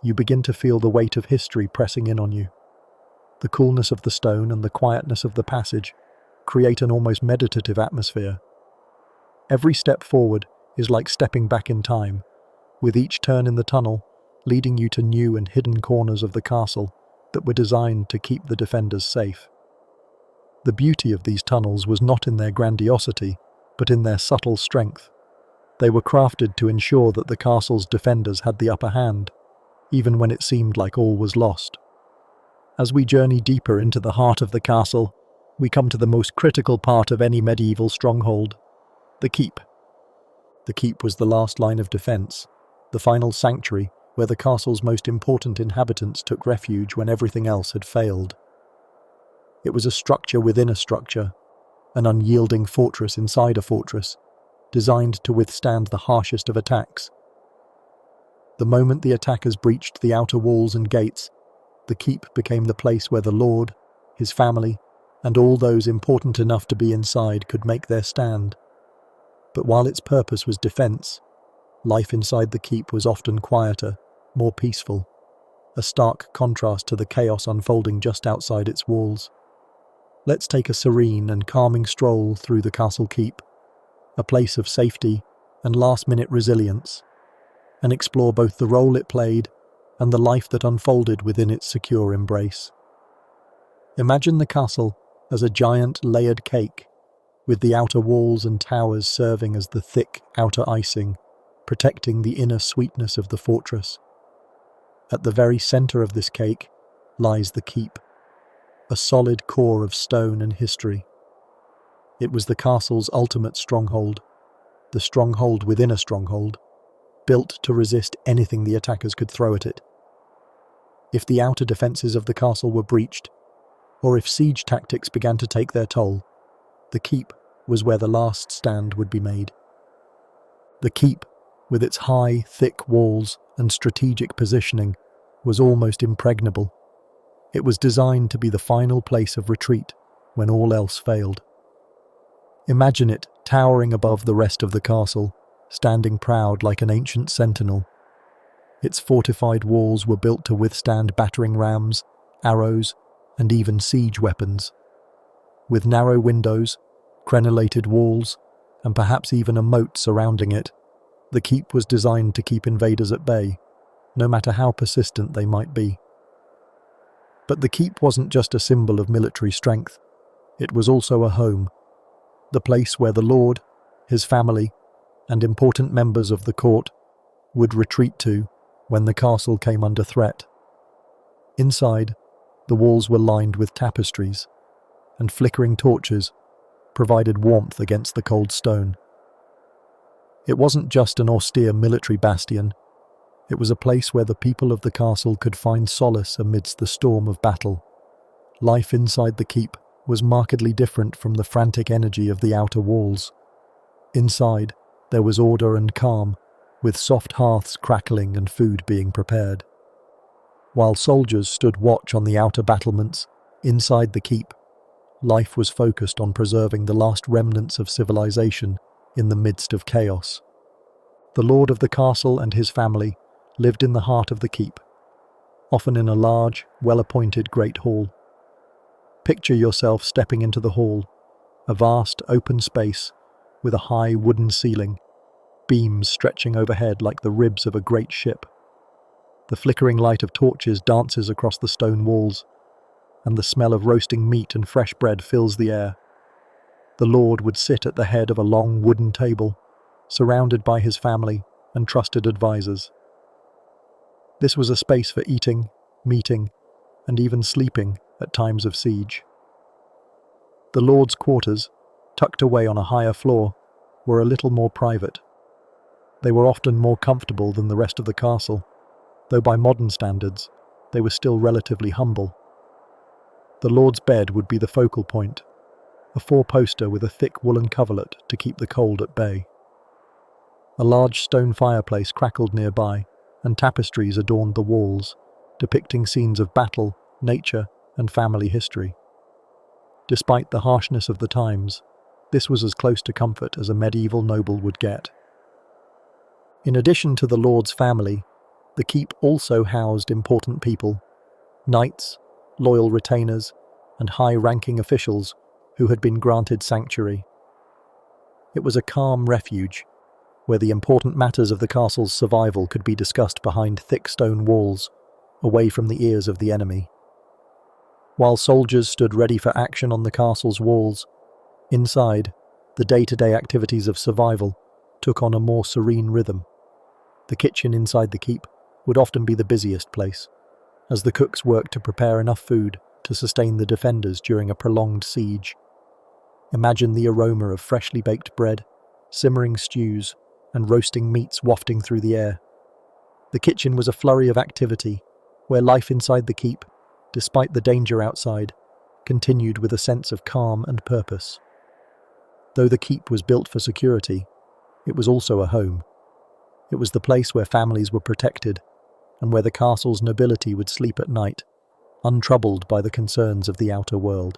you begin to feel the weight of history pressing in on you. The coolness of the stone and the quietness of the passage create an almost meditative atmosphere. Every step forward is like stepping back in time, with each turn in the tunnel leading you to new and hidden corners of the castle that were designed to keep the defenders safe. The beauty of these tunnels was not in their grandiosity, but in their subtle strength. They were crafted to ensure that the castle's defenders had the upper hand, even when it seemed like all was lost. As we journey deeper into the heart of the castle, we come to the most critical part of any medieval stronghold: the keep. The keep was the last line of defense, the final sanctuary where the castle's most important inhabitants took refuge when everything else had failed. It was a structure within a structure, an unyielding fortress inside a fortress, designed to withstand the harshest of attacks. The moment the attackers breached the outer walls and gates, the keep became the place where the lord, his family, and all those important enough to be inside could make their stand. But while its purpose was defense, life inside the keep was often quieter, more peaceful, a stark contrast to the chaos unfolding just outside its walls. Let's take a serene and calming stroll through the castle keep, a place of safety and last-minute resilience, and explore both the role it played and the life that unfolded within its secure embrace. Imagine the castle as a giant layered cake, with the outer walls and towers serving as the thick outer icing, protecting the inner sweetness of the fortress. At the very centre of this cake lies the keep, a solid core of stone and history. It was the castle's ultimate stronghold, the stronghold within a stronghold, built to resist anything the attackers could throw at it. If the outer defences of the castle were breached, or if siege tactics began to take their toll, the keep was where the last stand would be made. The keep, with its high, thick walls and strategic positioning, was almost impregnable. It was designed to be the final place of retreat when all else failed. Imagine it towering above the rest of the castle, standing proud like an ancient sentinel. Its fortified walls were built to withstand battering rams, arrows, and even siege weapons. With narrow windows, crenellated walls, and perhaps even a moat surrounding it, the keep was designed to keep invaders at bay, no matter how persistent they might be. But the keep wasn't just a symbol of military strength, it was also a home, the place where the lord, his family, and important members of the court would retreat to when the castle came under threat. Inside, the walls were lined with tapestries, and flickering torches provided warmth against the cold stone. It wasn't just an austere military bastion, it was a place where the people of the castle could find solace amidst the storm of battle. Life inside the keep was markedly different from the frantic energy of the outer walls. Inside, there was order and calm, with soft hearths crackling and food being prepared. While soldiers stood watch on the outer battlements, inside the keep, life was focused on preserving the last remnants of civilization in the midst of chaos. The lord of the castle and his family lived in the heart of the keep, often in a large, well-appointed great hall. Picture yourself stepping into the hall, a vast open space with a high wooden ceiling, beams stretching overhead like the ribs of a great ship. The flickering light of torches dances across the stone walls, and the smell of roasting meat and fresh bread fills the air. The lord would sit at the head of a long wooden table, surrounded by his family and trusted advisors. This was a space for eating, meeting, and even sleeping at times of siege. The lord's quarters, tucked away on a higher floor, were a little more private. They were often more comfortable than the rest of the castle, though by modern standards, they were still relatively humble. The lord's bed would be the focal point, a four-poster with a thick woolen coverlet to keep the cold at bay. A large stone fireplace crackled nearby, and tapestries adorned the walls, depicting scenes of battle, nature, and family history. Despite the harshness of the times, this was as close to comfort as a medieval noble would get. In addition to the lord's family, the keep also housed important people, knights, loyal retainers, and high-ranking officials who had been granted sanctuary. It was a calm refuge, where the important matters of the castle's survival could be discussed behind thick stone walls, away from the ears of the enemy. While soldiers stood ready for action on the castle's walls, inside, the day-to-day activities of survival took on a more serene rhythm. The kitchen inside the keep would often be the busiest place, as the cooks worked to prepare enough food to sustain the defenders during a prolonged siege. Imagine the aroma of freshly baked bread, simmering stews, and roasting meats wafting through the air. The kitchen was a flurry of activity, where life inside the keep, despite the danger outside, continued with a sense of calm and purpose. Though the keep was built for security, it was also a home. It was the place where families were protected and where the castle's nobility would sleep at night, untroubled by the concerns of the outer world.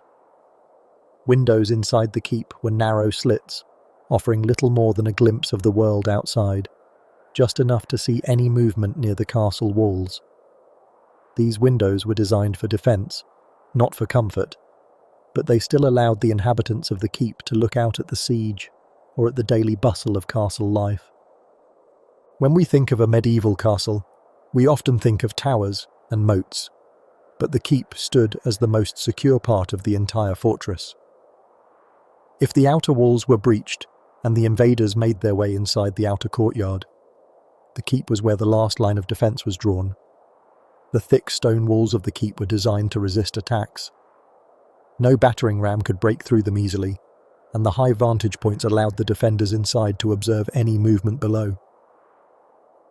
Windows inside the keep were narrow slits, offering little more than a glimpse of the world outside, just enough to see any movement near the castle walls. These windows were designed for defense, not for comfort, but they still allowed the inhabitants of the keep to look out at the siege or at the daily bustle of castle life. When we think of a medieval castle, we often think of towers and moats, but the keep stood as the most secure part of the entire fortress. If the outer walls were breached and the invaders made their way inside the outer courtyard, the keep was where the last line of defense was drawn. The thick stone walls of the keep were designed to resist attacks. No battering ram could break through them easily, and the high vantage points allowed the defenders inside to observe any movement below.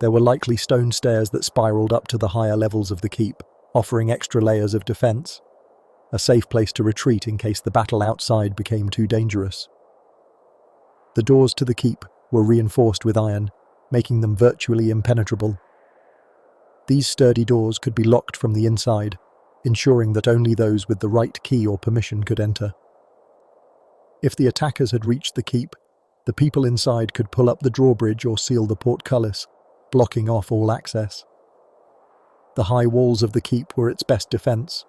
There were likely stone stairs that spiraled up to the higher levels of the keep, offering extra layers of defense, a safe place to retreat in case the battle outside became too dangerous. The doors to the keep were reinforced with iron, making them virtually impenetrable. These sturdy doors could be locked from the inside, ensuring that only those with the right key or permission could enter. If the attackers had reached the keep, the people inside could pull up the drawbridge or seal the portcullis, blocking off all access. The high walls of the keep were its best defense.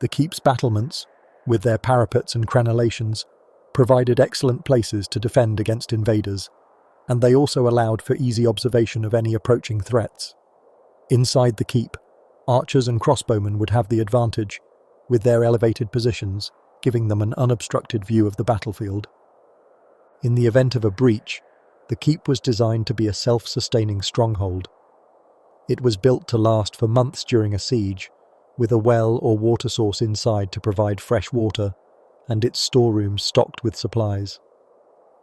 The keep's battlements, with their parapets and crenellations, provided excellent places to defend against invaders, and they also allowed for easy observation of any approaching threats. Inside the keep, archers and crossbowmen would have the advantage, with their elevated positions, giving them an unobstructed view of the battlefield. In the event of a breach, the keep was designed to be a self-sustaining stronghold. It was built to last for months during a siege, with a well or water source inside to provide fresh water, and its storerooms stocked with supplies.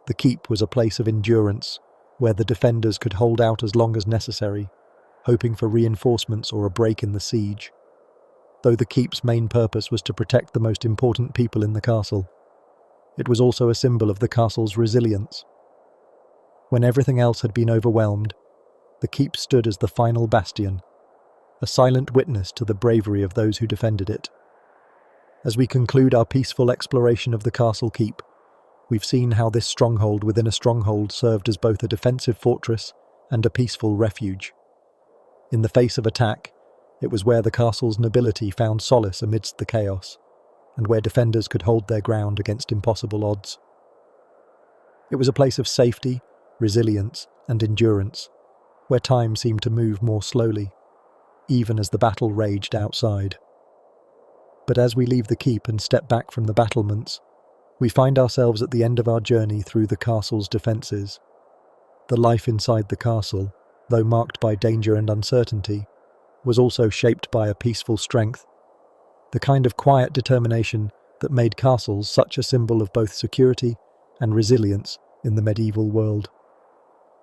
The keep was a place of endurance, where the defenders could hold out as long as necessary, hoping for reinforcements or a break in the siege. Though the keep's main purpose was to protect the most important people in the castle, it was also a symbol of the castle's resilience. When everything else had been overwhelmed, the keep stood as the final bastion, a silent witness to the bravery of those who defended it. As we conclude our peaceful exploration of the castle keep, we've seen how this stronghold within a stronghold served as both a defensive fortress and a peaceful refuge. In the face of attack, it was where the castle's nobility found solace amidst the chaos, and where defenders could hold their ground against impossible odds. It was a place of safety, resilience, and endurance, where time seemed to move more slowly, even as the battle raged outside. But as we leave the keep and step back from the battlements, we find ourselves at the end of our journey through the castle's defences. The life inside the castle, though marked by danger and uncertainty, was also shaped by a peaceful strength, the kind of quiet determination that made castles such a symbol of both security and resilience in the medieval world.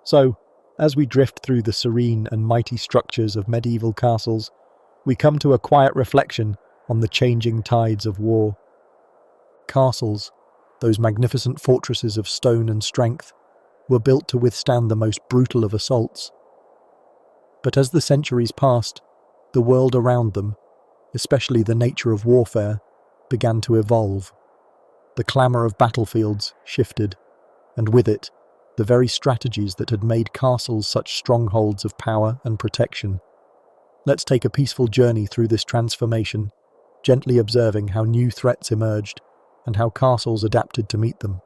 So, as we drift through the serene and mighty structures of medieval castles, we come to a quiet reflection on the changing tides of war. Castles, those magnificent fortresses of stone and strength, were built to withstand the most brutal of assaults. But as the centuries passed, the world around them, especially the nature of warfare, began to evolve. The clamour of battlefields shifted, and with it, the very strategies that had made castles such strongholds of power and protection. Let's take a peaceful journey through this transformation, gently observing how new threats emerged and how castles adapted to meet them.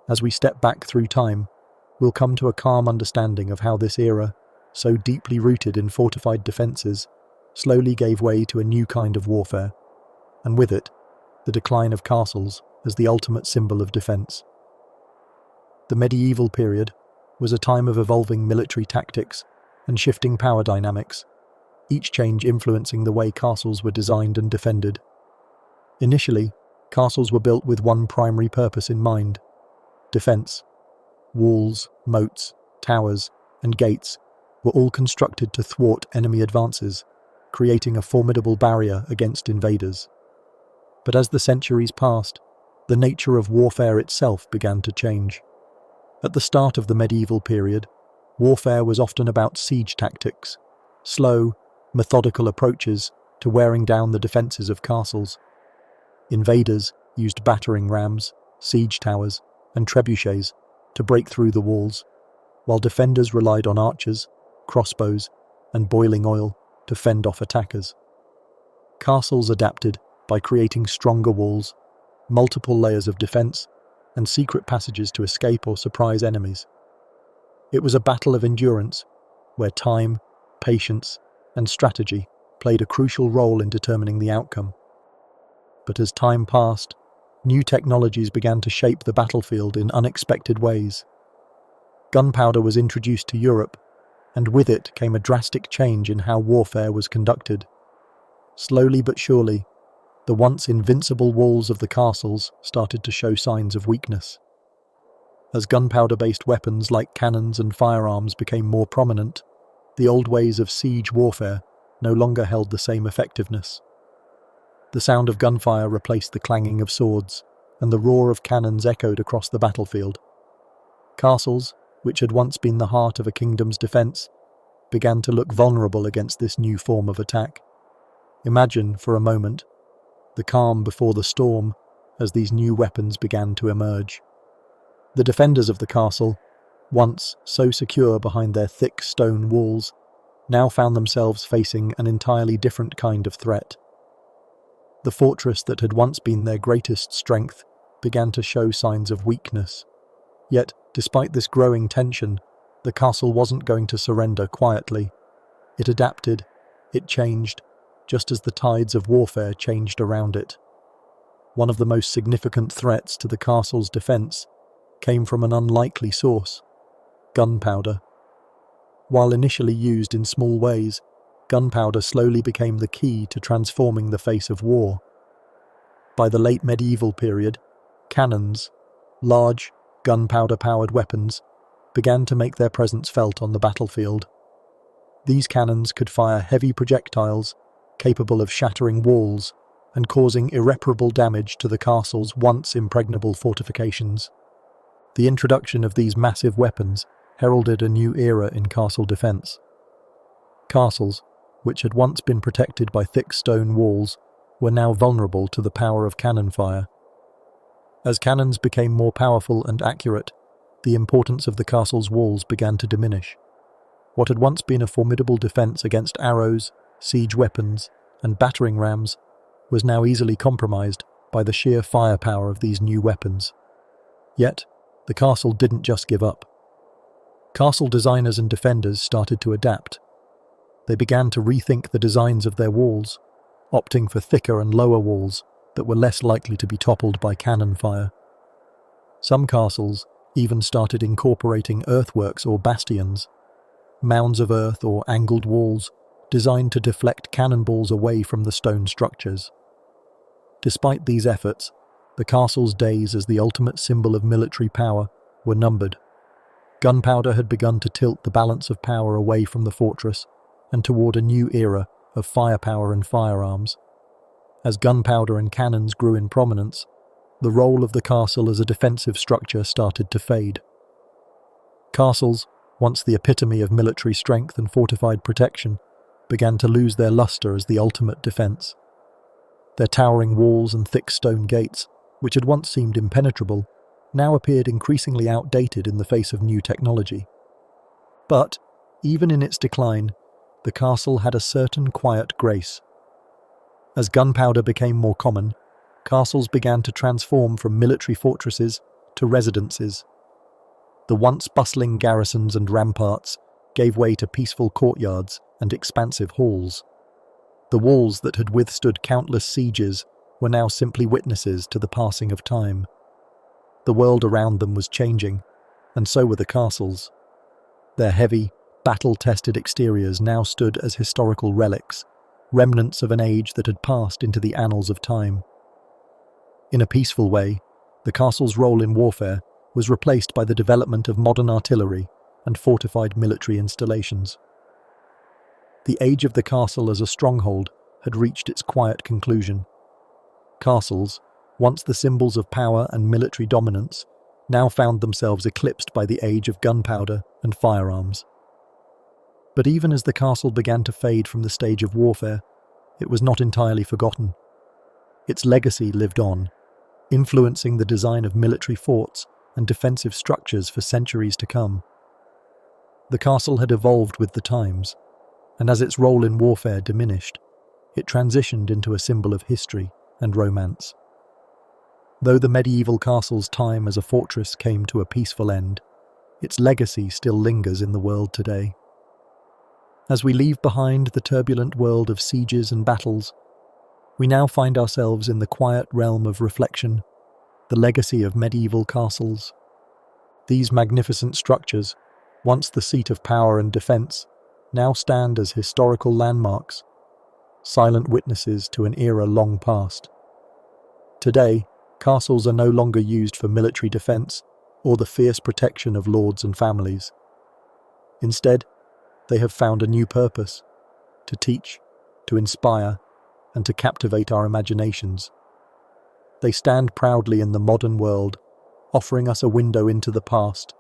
As we step back through time, we'll come to a calm understanding of how this era, so deeply rooted in fortified defences, slowly gave way to a new kind of warfare, and with it, the decline of castles as the ultimate symbol of defence. The medieval period was a time of evolving military tactics and shifting power dynamics, each change influencing the way castles were designed and defended. Initially, castles were built with one primary purpose in mind: defence. Walls, moats, towers, and gates were all constructed to thwart enemy advances, creating a formidable barrier against invaders. But as the centuries passed, the nature of warfare itself began to change. At the start of the medieval period, warfare was often about siege tactics, slow, methodical approaches to wearing down the defences of castles. Invaders used battering rams, siege towers, and trebuchets to break through the walls, while defenders relied on archers, crossbows, and boiling oil to fend off attackers. Castles adapted by creating stronger walls, multiple layers of defence, and secret passages to escape or surprise enemies. It was a battle of endurance, where time, patience, and strategy played a crucial role in determining the outcome. But as time passed, new technologies began to shape the battlefield in unexpected ways. Gunpowder was introduced to Europe, and with it came a drastic change in how warfare was conducted. Slowly but surely, the once invincible walls of the castles started to show signs of weakness. As gunpowder-based weapons like cannons and firearms became more prominent, the old ways of siege warfare no longer held the same effectiveness. The sound of gunfire replaced the clanging of swords, and the roar of cannons echoed across the battlefield. Castles, which had once been the heart of a kingdom's defence, began to look vulnerable against this new form of attack. Imagine, for a moment, the calm before the storm as these new weapons began to emerge. The defenders of the castle, once so secure behind their thick stone walls, now found themselves facing an entirely different kind of threat. The fortress that had once been their greatest strength began to show signs of weakness. Yet, despite this growing tension, the castle wasn't going to surrender quietly. It adapted, it changed, just as the tides of warfare changed around it. One of the most significant threats to the castle's defence came from an unlikely source: gunpowder. While initially used in small ways, gunpowder slowly became the key to transforming the face of war. By the late medieval period, cannons, large, gunpowder-powered weapons, began to make their presence felt on the battlefield. These cannons could fire heavy projectiles capable of shattering walls and causing irreparable damage to the castle's once impregnable fortifications. The introduction of these massive weapons heralded a new era in castle defence. Castles, which had once been protected by thick stone walls, were now vulnerable to the power of cannon fire. As cannons became more powerful and accurate, the importance of the castle's walls began to diminish. What had once been a formidable defence against arrows, siege weapons, and battering rams was now easily compromised by the sheer firepower of these new weapons. Yet, the castle didn't just give up. Castle designers and defenders started to adapt. They began to rethink the designs of their walls, opting for thicker and lower walls that were less likely to be toppled by cannon fire. Some castles even started incorporating earthworks or bastions, mounds of earth or angled walls designed to deflect cannonballs away from the stone structures. Despite these efforts, the castle's days as the ultimate symbol of military power were numbered. Gunpowder had begun to tilt the balance of power away from the fortress and toward a new era of firepower and firearms. As gunpowder and cannons grew in prominence, the role of the castle as a defensive structure started to fade. Castles, once the epitome of military strength and fortified protection, began to lose their luster as the ultimate defense. Their towering walls and thick stone gates, which had once seemed impenetrable, now appeared increasingly outdated in the face of new technology. But, even in its decline, the castle had a certain quiet grace. As gunpowder became more common, castles began to transform from military fortresses to residences. The once bustling garrisons and ramparts gave way to peaceful courtyards and expansive halls. The walls that had withstood countless sieges were now simply witnesses to the passing of time. The world around them was changing, and so were the castles. Their heavy, battle-tested exteriors now stood as historical relics, remnants of an age that had passed into the annals of time. In a peaceful way, the castle's role in warfare was replaced by the development of modern artillery and fortified military installations. The age of the castle as a stronghold had reached its quiet conclusion. Castles, once the symbols of power and military dominance, now found themselves eclipsed by the age of gunpowder and firearms. But even as the castle began to fade from the stage of warfare, it was not entirely forgotten. Its legacy lived on, influencing the design of military forts and defensive structures for centuries to come. The castle had evolved with the times, and as its role in warfare diminished, it transitioned into a symbol of history and romance. Though the medieval castle's time as a fortress came to a peaceful end, its legacy still lingers in the world today. As we leave behind the turbulent world of sieges and battles, we now find ourselves in the quiet realm of reflection, the legacy of medieval castles. These magnificent structures, once the seat of power and defense, now stand as historical landmarks, silent witnesses to an era long past. Today, castles are no longer used for military defense or the fierce protection of lords and families. Instead, they have found a new purpose: to teach, to inspire, and to captivate our imaginations. They stand proudly in the modern world, offering us a window into the past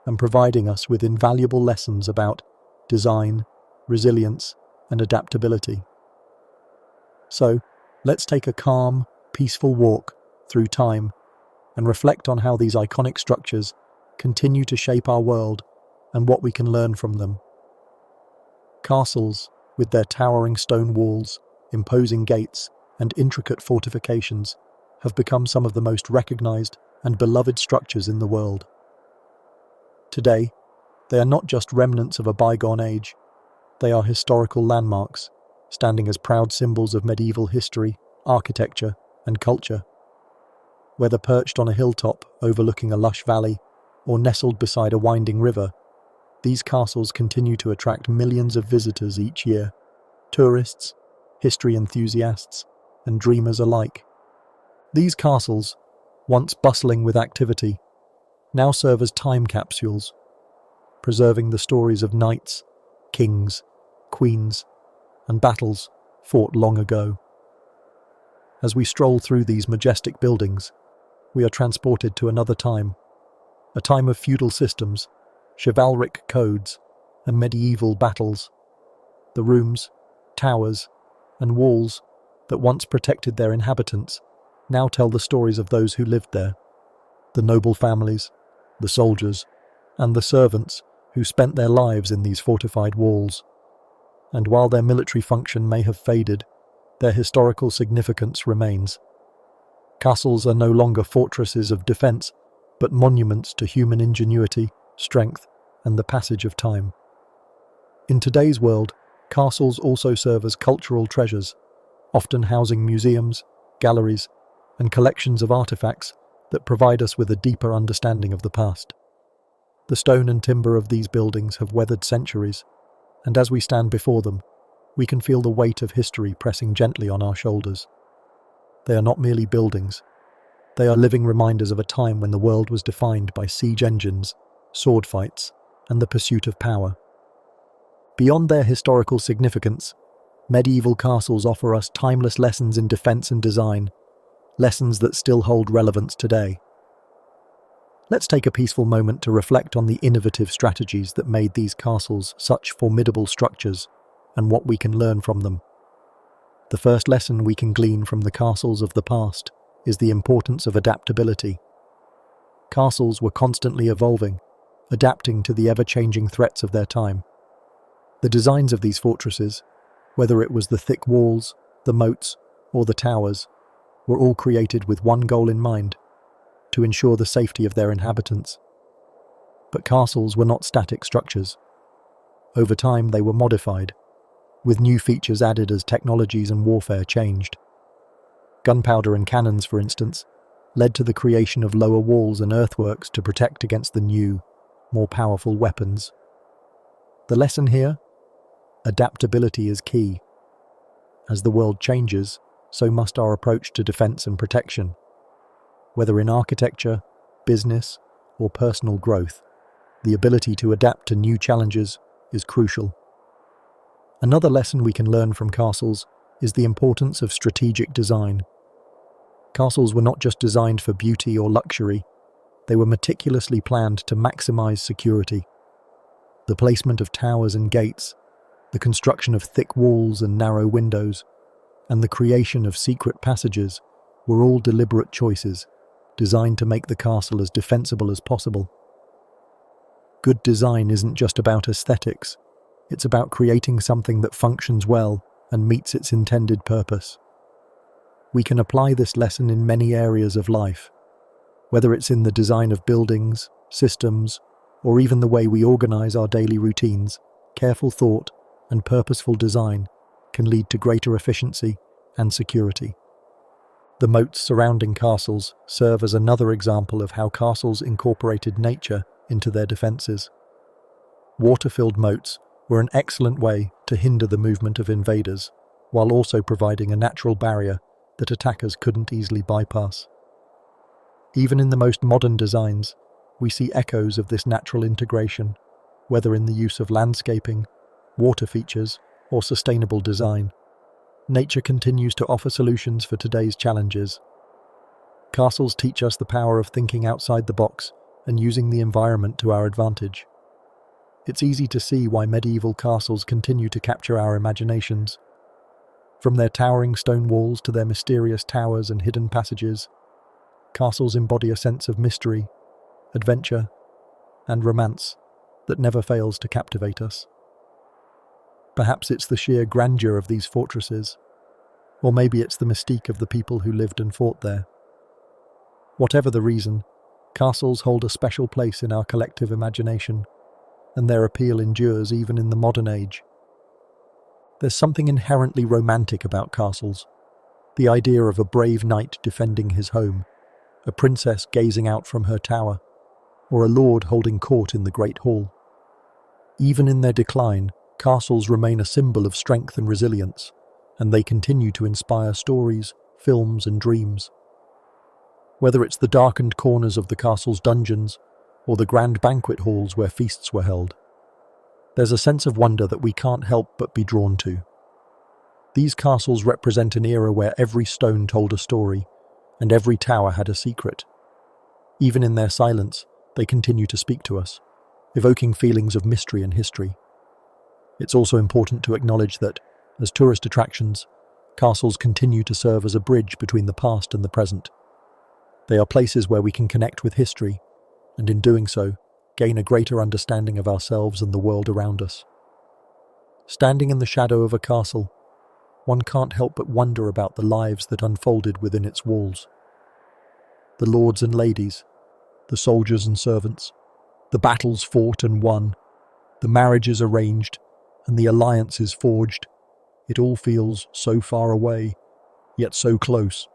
and providing us with invaluable lessons about design, resilience, and adaptability. So, let's take a calm, peaceful walk through time and reflect on how these iconic structures continue to shape our world and what we can learn from them. Castles, with their towering stone walls, imposing gates, and intricate fortifications, have become some of the most recognized and beloved structures in the world. Today, they are not just remnants of a bygone age, they are historical landmarks, standing as proud symbols of medieval history, architecture, and culture. Whether perched on a hilltop overlooking a lush valley or nestled beside a winding river, these castles continue to attract millions of visitors each year, tourists, history enthusiasts, and dreamers alike. These castles, once bustling with activity, now serve as time capsules, preserving the stories of knights, kings, queens, and battles fought long ago. As we stroll through these majestic buildings, we are transported to another time, a time of feudal systems, chivalric codes, and medieval battles. The rooms, towers, and walls that once protected their inhabitants now tell the stories of those who lived there, the noble families, the soldiers, and the servants who spent their lives in these fortified walls. And while their military function may have faded, their historical significance remains. Castles are no longer fortresses of defense, but monuments to human ingenuity, strength, and the passage of time. In today's world, castles also serve as cultural treasures, often housing museums, galleries, and collections of artifacts that provide us with a deeper understanding of the past. The stone and timber of these buildings have weathered centuries, and as we stand before them, we can feel the weight of history pressing gently on our shoulders. They are not merely buildings. They are living reminders of a time when the world was defined by siege engines, sword fights, and the pursuit of power. Beyond their historical significance, medieval castles offer us timeless lessons in defense and design, lessons that still hold relevance today. Let's take a peaceful moment to reflect on the innovative strategies that made these castles such formidable structures and what we can learn from them. The first lesson we can glean from the castles of the past is the importance of adaptability. Castles were constantly evolving, adapting to the ever-changing threats of their time. The designs of these fortresses, whether it was the thick walls, the moats, or the towers, were all created with one goal in mind: to ensure the safety of their inhabitants. But castles were not static structures. Over time, they were modified, with new features added as technologies and warfare changed. Gunpowder and cannons, for instance, led to the creation of lower walls and earthworks to protect against the new, more powerful weapons. The lesson here? Adaptability is key. As the world changes, so must our approach to defense and protection. Whether in architecture, business, or personal growth, the ability to adapt to new challenges is crucial. Another lesson we can learn from castles is the importance of strategic design. Castles were not just designed for beauty or luxury, They were meticulously planned to maximize security. The placement of towers and gates, the construction of thick walls and narrow windows, and the creation of secret passages were all deliberate choices designed to make the castle as defensible as possible. Good design isn't just about aesthetics, it's about creating something that functions well and meets its intended purpose. We can apply this lesson in many areas of life, whether it's in the design of buildings, systems, or even the way we organize our daily routines. Careful thought and purposeful design can lead to greater efficiency and security. The moats surrounding castles serve as another example of how castles incorporated nature into their defenses. Water-filled moats were an excellent way to hinder the movement of invaders, while also providing a natural barrier that attackers couldn't easily bypass. Even in the most modern designs, we see echoes of this natural integration, whether in the use of landscaping, water features, or sustainable design. Nature continues to offer solutions for today's challenges. Castles teach us the power of thinking outside the box and using the environment to our advantage. It's easy to see why medieval castles continue to capture our imaginations. From their towering stone walls to their mysterious towers and hidden passages, castles embody a sense of mystery, adventure, and romance that never fails to captivate us. Perhaps it's the sheer grandeur of these fortresses, or maybe it's the mystique of the people who lived and fought there. Whatever the reason, castles hold a special place in our collective imagination, and their appeal endures even in the modern age. There's something inherently romantic about castles. The idea of a brave knight defending his home, a princess gazing out from her tower, or a lord holding court in the Great Hall. Even in their decline, castles remain a symbol of strength and resilience, and they continue to inspire stories, films, and dreams. Whether it's the darkened corners of the castle's dungeons, or the grand banquet halls where feasts were held, there's a sense of wonder that we can't help but be drawn to. These castles represent an era where every stone told a story, and every tower had a secret. Even in their silence, they continue to speak to us, evoking feelings of mystery and history. It's also important to acknowledge that, as tourist attractions, castles continue to serve as a bridge between the past and the present. They are places where we can connect with history, and in doing so, gain a greater understanding of ourselves and the world around us. Standing in the shadow of a castle, one can't help but wonder about the lives that unfolded within its walls. The lords and ladies, the soldiers and servants, the battles fought and won, the marriages arranged, and the alliances forged. It all feels so far away, yet so close.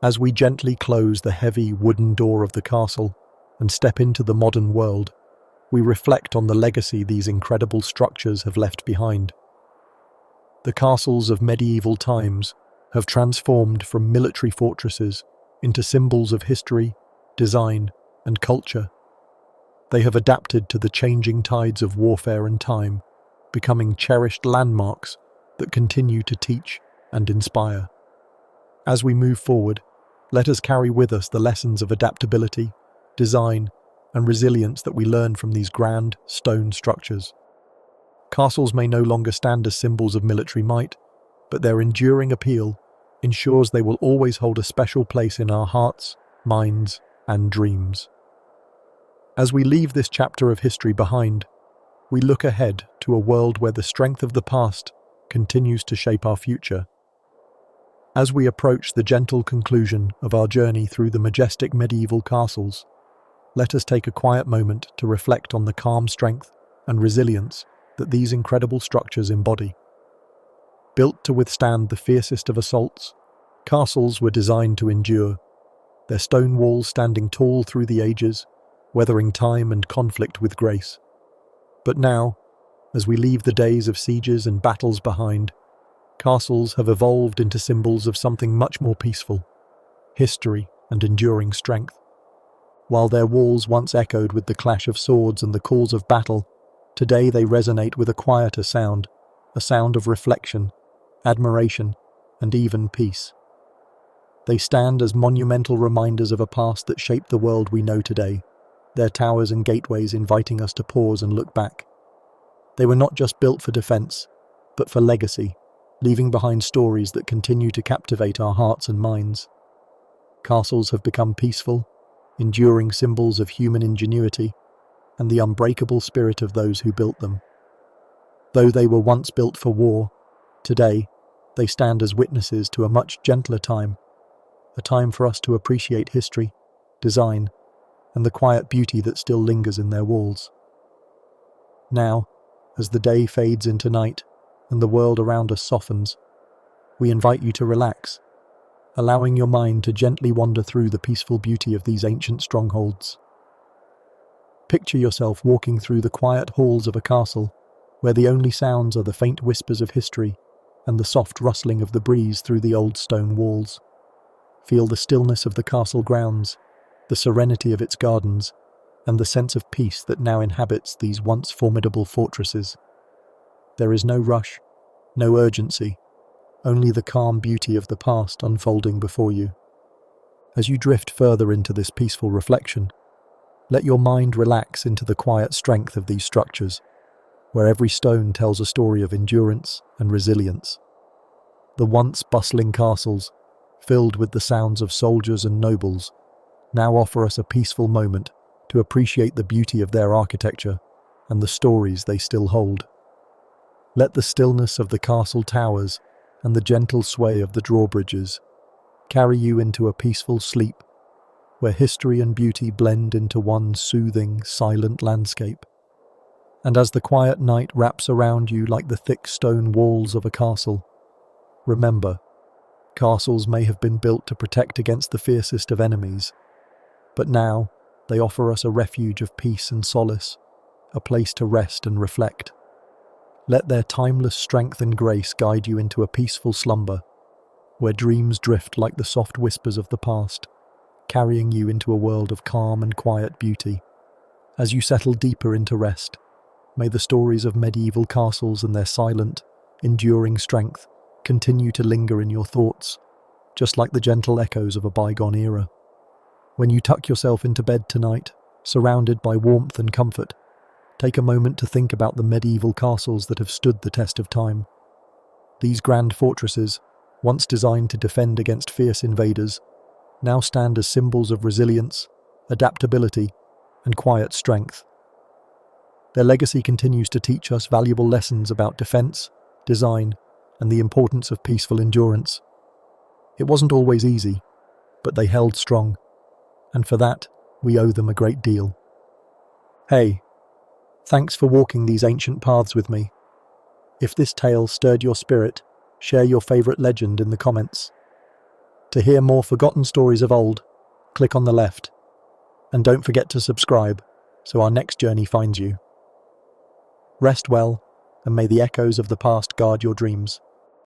As we gently close the heavy wooden door of the castle and step into the modern world, we reflect on the legacy these incredible structures have left behind. The castles of medieval times have transformed from military fortresses into symbols of history, design, and culture. They have adapted to the changing tides of warfare and time, becoming cherished landmarks that continue to teach and inspire. As we move forward, let us carry with us the lessons of adaptability, design, and resilience that we learn from these grand stone structures. Castles may no longer stand as symbols of military might, but their enduring appeal ensures they will always hold a special place in our hearts, minds, and dreams. As we leave this chapter of history behind, we look ahead to a world where the strength of the past continues to shape our future. As we approach the gentle conclusion of our journey through the majestic medieval castles, let us take a quiet moment to reflect on the calm strength and resilience that these incredible structures embody. Built to withstand the fiercest of assaults, castles were designed to endure, their stone walls standing tall through the ages, weathering time and conflict with grace. But now, as we leave the days of sieges and battles behind, castles have evolved into symbols of something much more peaceful, history and enduring strength. While their walls once echoed with the clash of swords and the calls of battle, today they resonate with a quieter sound, a sound of reflection, admiration, and even peace. They stand as monumental reminders of a past that shaped the world we know today, their towers and gateways inviting us to pause and look back. They were not just built for defense, but for legacy, leaving behind stories that continue to captivate our hearts and minds. Castles have become peaceful, enduring symbols of human ingenuity and the unbreakable spirit of those who built them. Though they were once built for war, today they stand as witnesses to a much gentler time, a time for us to appreciate history, design, and the quiet beauty that still lingers in their walls. Now, as the day fades into night and the world around us softens, we invite you to relax, allowing your mind to gently wander through the peaceful beauty of these ancient strongholds. Picture yourself walking through the quiet halls of a castle, where the only sounds are the faint whispers of history and the soft rustling of the breeze through the old stone walls. Feel the stillness of the castle grounds, the serenity of its gardens, and the sense of peace that now inhabits these once formidable fortresses. There is no rush, no urgency, only the calm beauty of the past unfolding before you. As you drift further into this peaceful reflection, let your mind relax into the quiet strength of these structures, where every stone tells a story of endurance and resilience. The once bustling castles, filled with the sounds of soldiers and nobles, now offer us a peaceful moment to appreciate the beauty of their architecture and the stories they still hold. Let the stillness of the castle towers and the gentle sway of the drawbridges carry you into a peaceful sleep, where history and beauty blend into one soothing, silent landscape. And as the quiet night wraps around you like the thick stone walls of a castle, remember, castles may have been built to protect against the fiercest of enemies, but now they offer us a refuge of peace and solace, a place to rest and reflect. Let their timeless strength and grace guide you into a peaceful slumber, where dreams drift like the soft whispers of the past, carrying you into a world of calm and quiet beauty. As you settle deeper into rest, may the stories of medieval castles and their silent, enduring strength continue to linger in your thoughts, just like the gentle echoes of a bygone era. When you tuck yourself into bed tonight, surrounded by warmth and comfort, take a moment to think about the medieval castles that have stood the test of time. These grand fortresses, once designed to defend against fierce invaders, now stand as symbols of resilience, adaptability, and quiet strength. Their legacy continues to teach us valuable lessons about defense, design, and the importance of peaceful endurance. It wasn't always easy, but they held strong, and for that, we owe them a great deal. Hey, thanks for walking these ancient paths with me. If this tale stirred your spirit, share your favourite legend in the comments. To hear more forgotten stories of old, click on the left. And don't forget to subscribe, so our next journey finds you. Rest well, and may the echoes of the past guard your dreams.